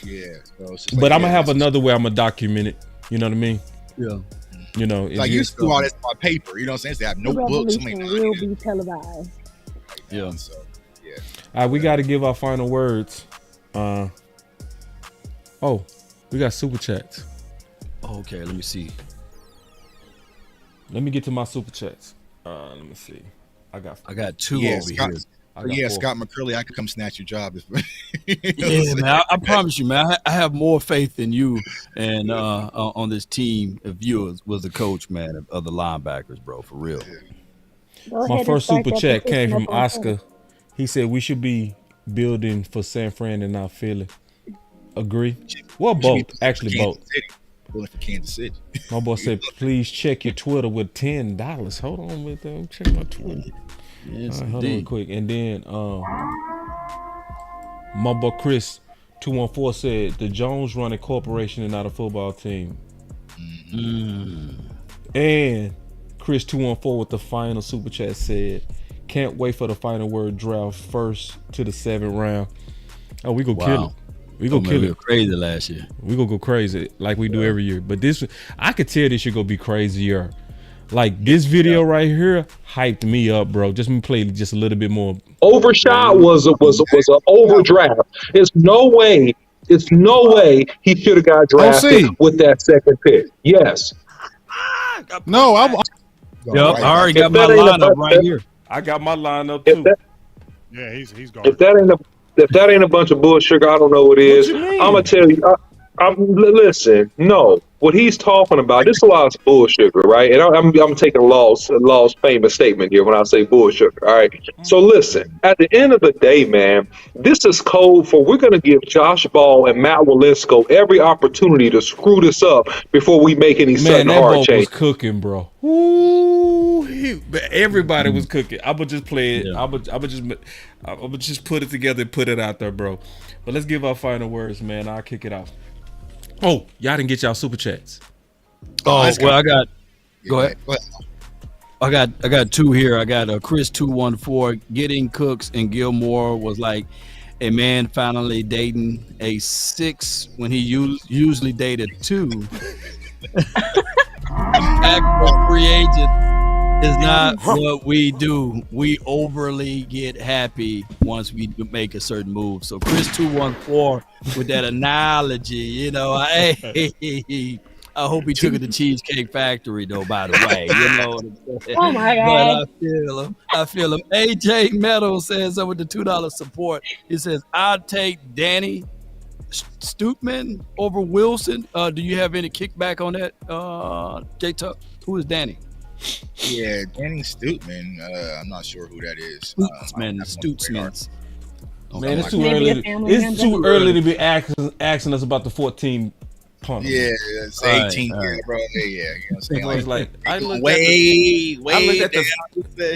Yeah,
but I'm gonna have another way I'm gonna document it. You know what I mean?
Yeah.
Like you do all this by paper. You know what I'm saying? They have notebooks.
Will be televised.
Yeah.
So
all right, we got to give our final words. Oh, we got super chats.
Okay, let me see.
Let me get to my super chats. Let me see. I got
two
Yeah,
over
Scott,
here.
Scott McCurley, I could come snatch your job.
Yeah, man. I promise you, man. I have more faith in you and on this team if you was the coach, man, of the linebackers, bro. For real.
My first super chat came from Oscar. He said we should be building for San Fran and not Philly. Agree? Well, both. Actually, both.
Building for Kansas City.
My boy said, please check your Twitter with $10. Hold on with them. Check my Twitter.
Yes,
hold on real quick. And then my boy Chris 214 said the Jones running corporation and not a football team. And Chris 214 with the final super chat said, can't wait for the final word draft first to the 7th round. Oh, we go kill it. We go kill it.
Crazy last year.
We gonna go crazy like we do every year. But this, I could tell this year gonna be crazier. Like this video right here hyped me up, bro. Just me play just a little bit more.
Overshot was an overdraft. It's no way he should have got drafted with that second pick. Yes.
No, I
already got my lineup right here.
I got my lineup too.
Yeah, he's gone.
If that ain't a bunch of bullshit, I don't know what it is. I'm gonna tell you. Listen, no. What he's talking about, this is a lot of bullshit, right? And I'm taking Law's famous statement here when I say bullshit. All right. So listen, at the end of the day, man, this is code for we're gonna give Josh Ball and Matt Waletzko every opportunity to screw this up before we make any sudden hard change.
Was cooking, bro. Ooh, everybody was cooking. I would just play it. I would just put it together and put it out there, bro. But let's give our final words, man. I'll kick it off. Oh, y'all didn't get y'all super chats.
Oh, well, I got. Go ahead. I got two here. I got Chris 214. Getting Cooks and Gilmore was like a man finally dating a 6 when he usually dated 2. Actual free agent is not what we do. We overly get happy once we make a certain move. So Chris 214 with that analogy, you know, I hope he took it to Cheesecake Factory though, by the way. You know what I'm saying?
Oh my God.
But I feel him. AJ Meadow says with the $2 support. He says, I'll take Danny Stoutman over Wilson. Do you have any kickback on that, J-Tuck? Who is Danny?
Yeah, Danny Stoutman. I'm not sure who that is.
Stootsmans.
Man, it's too early. It's too early to be asking us about the 14 punter.
Yeah, it's 18, bro. Yeah, you know what I'm saying?
Like, I looked at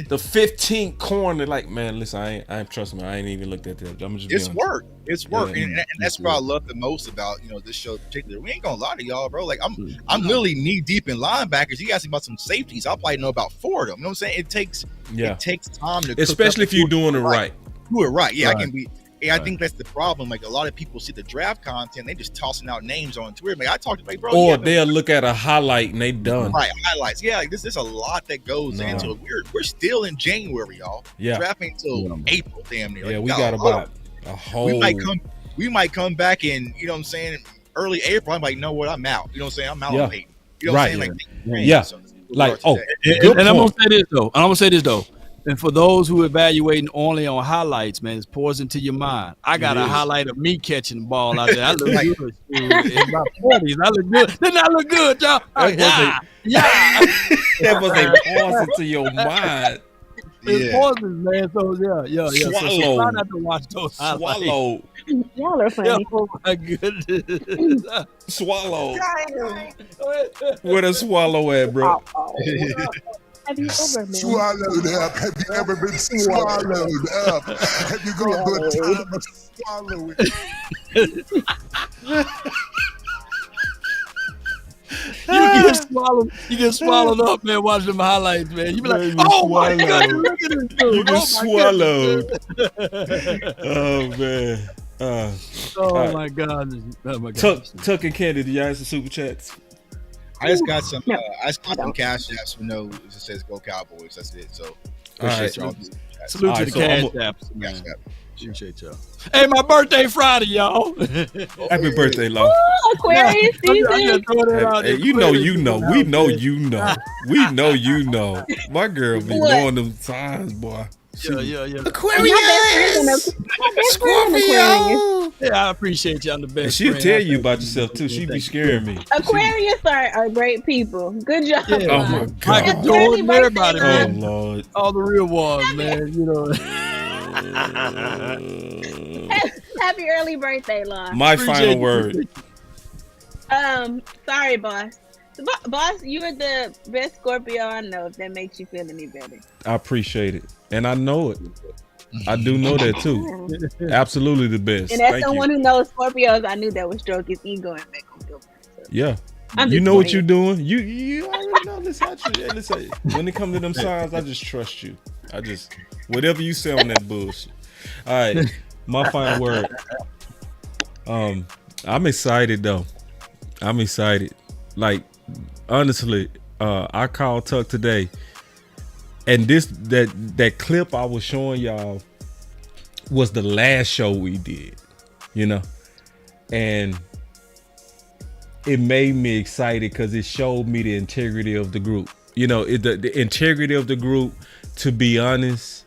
the 15th corner. Like, man, listen, I ain't trust me. I ain't even looked at that. I'm just.
It's work. It's work, and that's what I love the most about this show in particular. We ain't gonna lie to y'all, bro. Like I'm literally knee deep in linebackers. You guys about some safeties. I'll probably know about 4 of them. You know what I'm saying? It takes time to,
especially if you're doing it right.
Do it right. Yeah, I can be. Yeah, I think that's the problem. Like a lot of people see the draft content, they just tossing out names on Twitter. Like I talked to bro.
Or they'll look at a highlight and they done.
Right, highlights. Yeah, like there's a lot that goes into it. We're still in January, y'all.
Yeah.
Drafting until April, damn near.
Yeah, we got about a whole.
We might come back in, you know what I'm saying, early April. I'm like, know what? I'm out. You know what I'm saying? I'm out on Peyton. You know what I'm saying?
Like,
and I'm gonna say this though. And for those who are evaluating only on highlights, man, it's poison to your mind. I got a highlight of me catching the ball out there. I look good. In my 40s, I look good. Didn't I look good, y'all?
That was a poison to your mind.
It's poison, man. So yeah.
Swallow.
So try not to watch those highlights.
Swallow.
Y'all are funny.
Oh my goodness.
Swallow. Where the swallow at, bro?
Have you ever been
swallowed up? Have you ever been swallowed up? Have you gone through a time of swallowing?
You get swallowed up, man, watching them highlights, man. You be like, oh my God, look at this dude.
You get swallowed. Oh, man.
Oh my God.
Tuck and Candy, do y'all have some super chats?
I just got some. I just got some cash apps. It says "Go Cowboys." That's it. So Appreciate
All
y'all.
Salute to the
so
Cash Apps, man. Appreciate y'all. Hey, my birthday Friday, y'all.
Happy birthday, Law.
Aquarius season.
Hey, you know. We know you know. We know you know. My girl be
What?
knowing them signs, boy.
Yeah.
Aquarius. Scorpio.
Yeah, I appreciate you. I'm the best.
And she'll
friend.
tell you about yourself too. She be scaring me.
Aquarius are great people. Good job.
Yeah.
Oh my
Michael
God.
Jordan, everybody,
Oh
man.
Lord.
All the real ones, man. You know.
Happy early birthday, Lon.
My final word.
Sorry, boss. Boss, you are the best Scorpio I know, if that makes you feel any better.
I appreciate it. And I know it. I do know that too. Absolutely the best.
And as
Thank
someone
you.
who knows Scorpios, I knew that would stroke his ego and make him feel better. So.
Yeah.
I'm
You
just
know what
playing.
you're doing. You already know this. Listen, when it comes to them signs, I just trust you. I just whatever you say on that bullshit. All right. My final word. I'm excited though. I'm excited. Like honestly, I called Tuck today, and that clip I was showing y'all was the last show we did, you know, and it made me excited because it showed me the integrity of the group. You know, the integrity of the group. To be honest,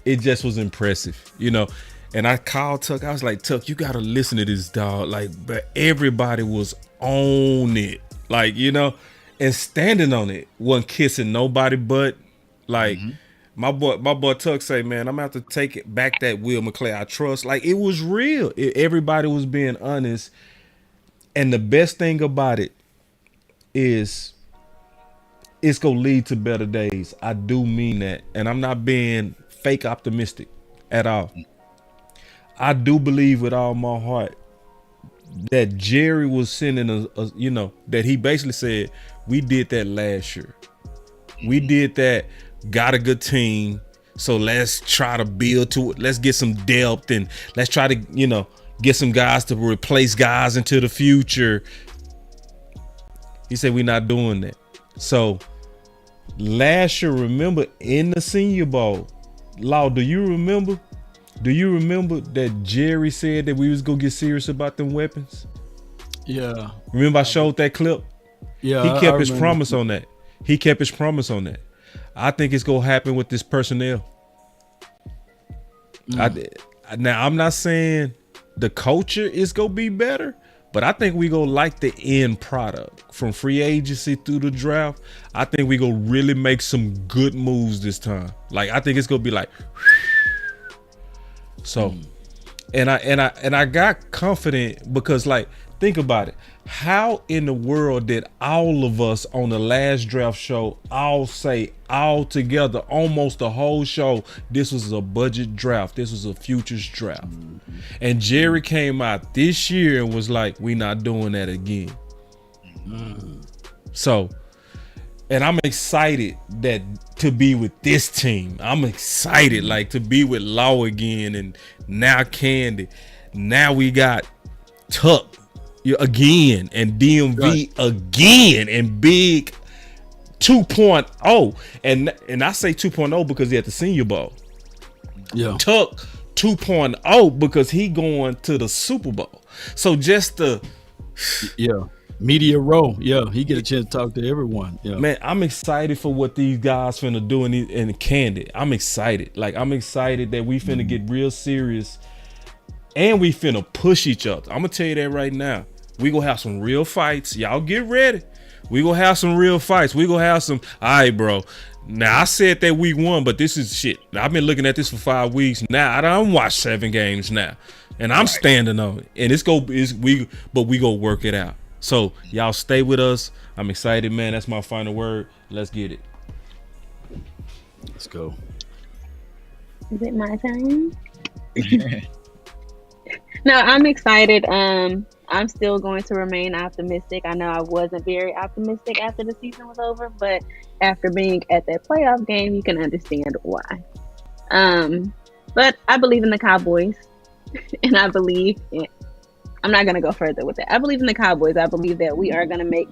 it just was impressive, you know. And I called Tuck. I was like, Tuck, you gotta listen to this, dog. Like, but everybody was on it, like, you know, and standing on it. Wasn't kissing nobody but, like, my boy Tuck say, man, I'm gonna have to take it back that Will McClay I trust. Like, it was real. Everybody was being honest. And the best thing about it is it's gonna lead to better days. I do mean that. And I'm not being fake optimistic at all. I do believe with all my heart that Jerry was sending a you know, that he basically said, we did that last year. We did that, got a good team. So let's try to build to it. Let's get some depth and let's try to, you know, get some guys to replace guys into the future. He said, we're not doing that. So last year, remember in the Senior Bowl, Law, do you remember that Jerry said that we was gonna get serious about them weapons?
Yeah.
Remember I showed that clip?
Yeah.
He kept his
remember.
promise on that. He kept his promise on that. I think it's gonna happen with this personnel. Now I'm not saying the culture is gonna be better, but I think we gonna like the end product from free agency through the draft. I think we gonna really make some good moves this time. Like I think it's gonna be like so. And I got confident because, like, think about it. How in the world did all of us on the last draft show all say all together, almost the whole show, this was a budget draft, this was a futures draft? And Jerry came out this year and was like, we not doing that again. So, and I'm excited that to be with this team. I'm excited, like, to be with Law again, and now Candy. Now we got Tuck again, and DMV again, and Big 2.0. And I say 2.0 because he at the Senior Bowl.
Yeah.
Tuck 2.0 because he going to the Super Bowl. So just the
media row. Yeah, he get a chance to talk to everyone. Yeah,
man, I'm excited for what these guys finna do in Candy. I'm excited. Like, I'm excited that we finna get real serious, and we finna push each other. I'm gonna tell you that right now. We gonna have some real fights. Y'all get ready. We gonna have some real fights. We gonna have some. All right, bro. Now I said that week 1, but this is shit. I've been looking at this for 5 weeks now. I don't watch 7 games now, and I'm standing on it. And we go work it out. So y'all stay with us. I'm excited, man. That's my final word. Let's get it.
Let's go.
Is it my time? No, I'm excited. I'm still going to remain optimistic. I know I wasn't very optimistic after the season was over, but after being at that playoff game, you can understand why. But I believe in the Cowboys, and I believe in, I'm not going to go further with that. I believe in the Cowboys. I believe that we are going to make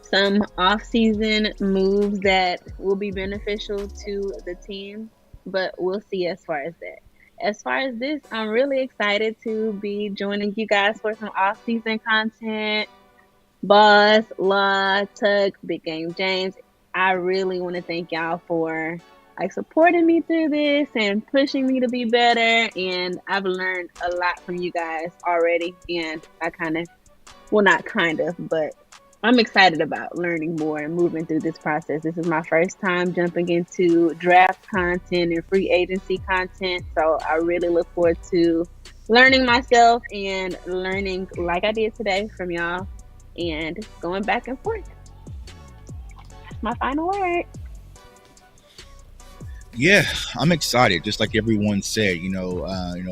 some off-season moves that will be beneficial to the team. but we'll see as far as that. As far as this, I'm really excited to be joining you guys for some off-season content. Boss, Law, Tuck, Big Game James, I really want to thank y'all for like supporting me through this and pushing me to be better. And I've learned a lot from you guys already. And I but I'm excited about learning more and moving through this process. This is my first time jumping into draft content and free agency content. So I really look forward to learning myself and learning like I did today from y'all and going back and forth. That's my final word.
Yeah, I'm excited. Just like everyone said,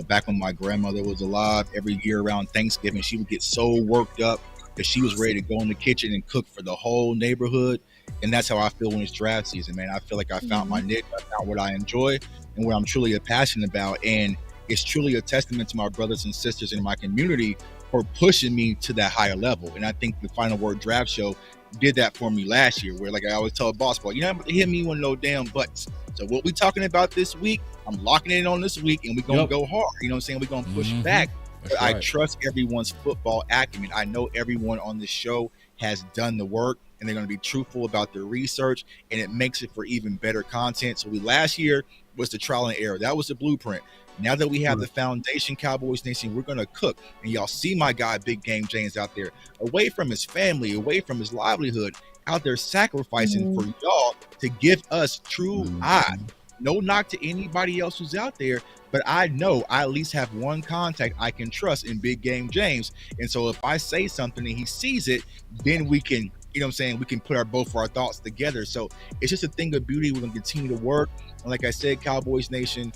back when my grandmother was alive, every year around Thanksgiving, she would get so worked up that she was ready to go in the kitchen and cook for the whole neighborhood. And that's how I feel when it's draft season, man. I feel like I found my niche, I found what I enjoy and what I'm truly passionate about. And it's truly a testament to my brothers and sisters in my community for pushing me to that higher level. And I think the Final Word Draft Show did that for me last year, where like I always tell Boss Boy, hit me one of those damn buttons. So what we talking about this week, I'm locking it in on this week and we're going to go hard. You know what I'm saying? We're going to push back. But I trust everyone's football acumen. I know everyone on this show has done the work and they're going to be truthful about their research, and it makes it for even better content. So last year was the trial and error. That was the blueprint. Now that we have the foundation, Cowboys Nation, we're going to cook. And y'all see my guy, Big Game James, out there, away from his family, away from his livelihood, out there sacrificing for y'all to give us true eye. No knock to anybody else who's out there, but I know I at least have one contact I can trust in Big Game James. And so if I say something and he sees it, then we can, we can put both of our thoughts together. So it's just a thing of beauty. We're going to continue to work. And like I said, Cowboys Nation,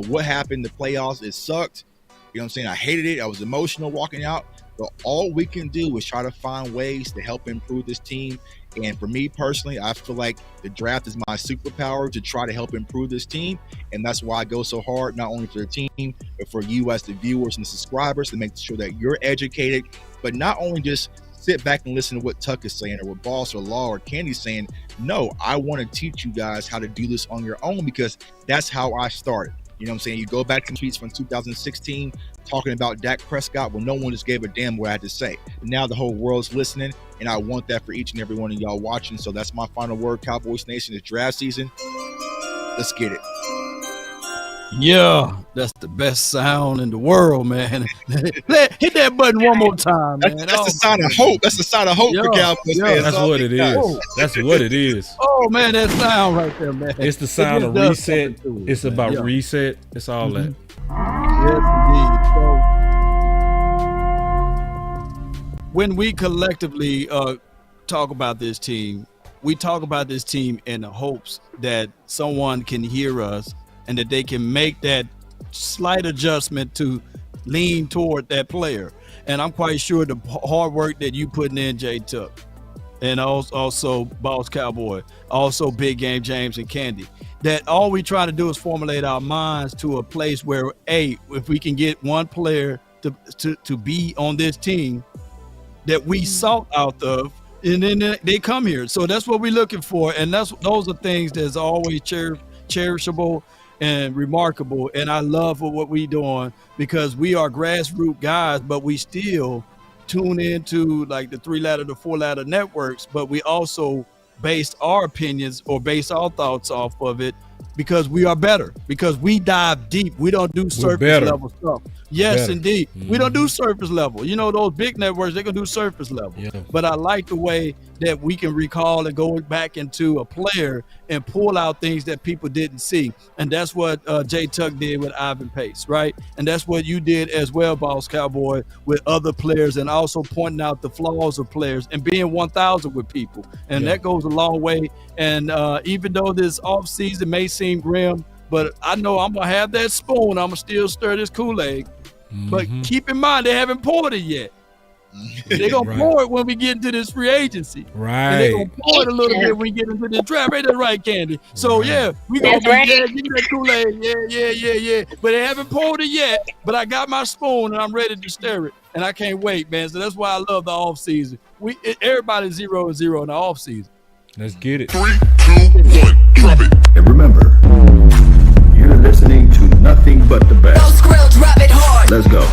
what happened, the playoffs, it sucked. I hated it. I was emotional walking out. But all we can do is try to find ways to help improve this team. And for me personally, I feel like the draft is my superpower to try to help improve this team. And that's why I go so hard, not only for the team, but for you as the viewers and the subscribers, to make sure that you're educated, but not only just sit back and listen to what Tuck is saying or what Boss or Law or Candy's saying. No, I want to teach you guys how to do this on your own, because that's how I started. You go back to tweets from 2016 talking about Dak Prescott when no one just gave a damn what I had to say. Now the whole world's listening, and I want that for each and every one of y'all watching. So that's my final word, Cowboys Nation. It's draft season. Let's get it.
Yeah, that's the best sound in the world, man. Hit that button one more time, man.
That's a sign of hope. That's a sign of hope for Cowboys fans.
That's what it is. That's what it is.
Oh, man, that sound right there, man.
It's the sound of reset. It's about reset. It's all that.
Yes, indeed. So, when we collectively talk about this team, we talk about this team in the hopes that someone can hear us and that they can make that slight adjustment to lean toward that player. And I'm quite sure the hard work that you putting in, Jay Tuck, and also Boss Cowboy, also Big Game James and Candy, that all we try to do is formulate our minds to a place where, if we can get one player to be on this team that we sought out of, and then they come here. So that's what we're looking for. And those are things that's always cherishable and remarkable. And I love what we doing, because we are grassroots guys, but we still tune into like the 3-ladder to 4-ladder networks, but we also base our opinions or base our thoughts off of it, because we are better, because we dive deep. We don't do surface level stuff. Yes, indeed. We don't do surface level. Those big networks, they're gonna do surface level. But I like the way that we can recall and go back into a player and pull out things that people didn't see. And that's what Jay Tuck did with Ivan Pace, right? And that's what you did as well, Boss Cowboy, with other players, and also pointing out the flaws of players and being 1,000 with people. And that goes a long way. And even though this off season may seem grim, but I know I'm gonna have that spoon. I'm gonna still stir this Kool-Aid. But keep in mind, they haven't poured it yet. They're gonna pour it when we get into this free agency.
Right.
And they're gonna pour it a little bit when we get into the draft. Ain't that right, Candy? So we gonna give me that Kool-Aid. Yeah. But they haven't poured it yet. But I got my spoon and I'm ready to stir it. And I can't wait, man. So that's why I love the off season. Everybody's 0-0 in the off season.
Let's get it.
3, 2, 1, drop it. And remember, You're listening to nothing but the best. Let's go.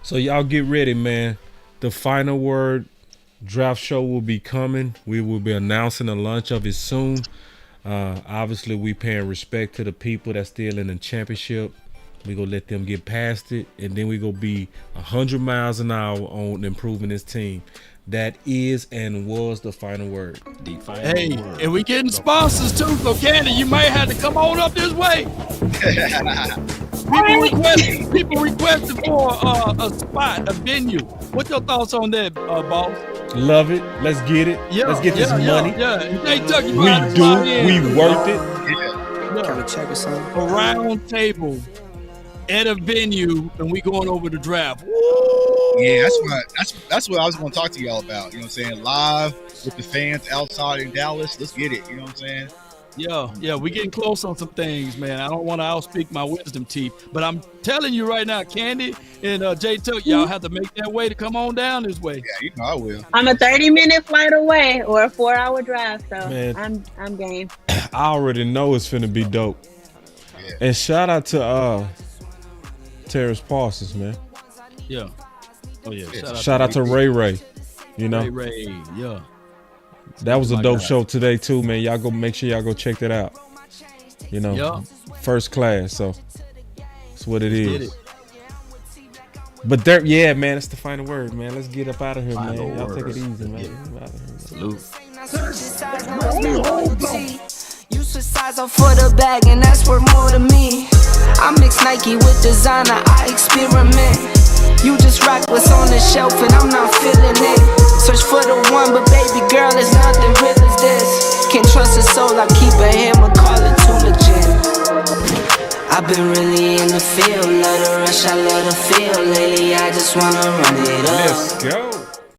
So y'all get ready, man. The final word draft show will be coming. We will be announcing the launch of it soon. Obviously, we paying respect to the people that's still in the championship. We gonna let them get past it, and then we gonna be 100 miles an hour on improving this team. That is and was the final word.
Hey, and we getting sponsors too, so Candy, you may have to come on up this way. People requested for a spot, a venue. What's your thoughts on that, boss?
Love it. Let's get it. Let's get this money.
They took you
we do. We worth it.
Can we check us out? A round table at a venue, and we going over the draft. Woo!
Yeah, that's what I was going to talk to y'all about. You know what I'm saying? Live with the fans outside in Dallas. Let's get it. You know what I'm saying?
Yeah, we getting close on some things, man. I don't want to outspeak my wisdom teeth, but I'm telling you right now, Candy and Jay Tuck, y'all have to make that way to come on down this way.
Yeah, you know I will.
I'm a 30-minute flight away or a 4-hour drive, so
Man.
I'm game.
I already know it's finna be dope. Yeah. And shout out to Terrence Parsons, man.
Yeah. Oh yeah.
Shout out to Ray. You know.
Ray. Yeah.
That was a dope show today too, man. Y'all go make sure y'all go check that out. You know, first class. So that's what it is. But there, yeah, man, that's the final word, man. Let's get up out of here, man. Y'all take it easy, man. Salute.
You switch size off for the bag, and that's worth more to me. I mix Nike with designer, I experiment. You just rock what's on the shelf, and I'm not feeling it. Search for the one, but baby girl, it's nothing real as this. Can't trust a soul, I keep a hammer, call it too legit. I've been really in the field, love the rush, I love the feel. Lately, I just wanna run it up.
Let's go.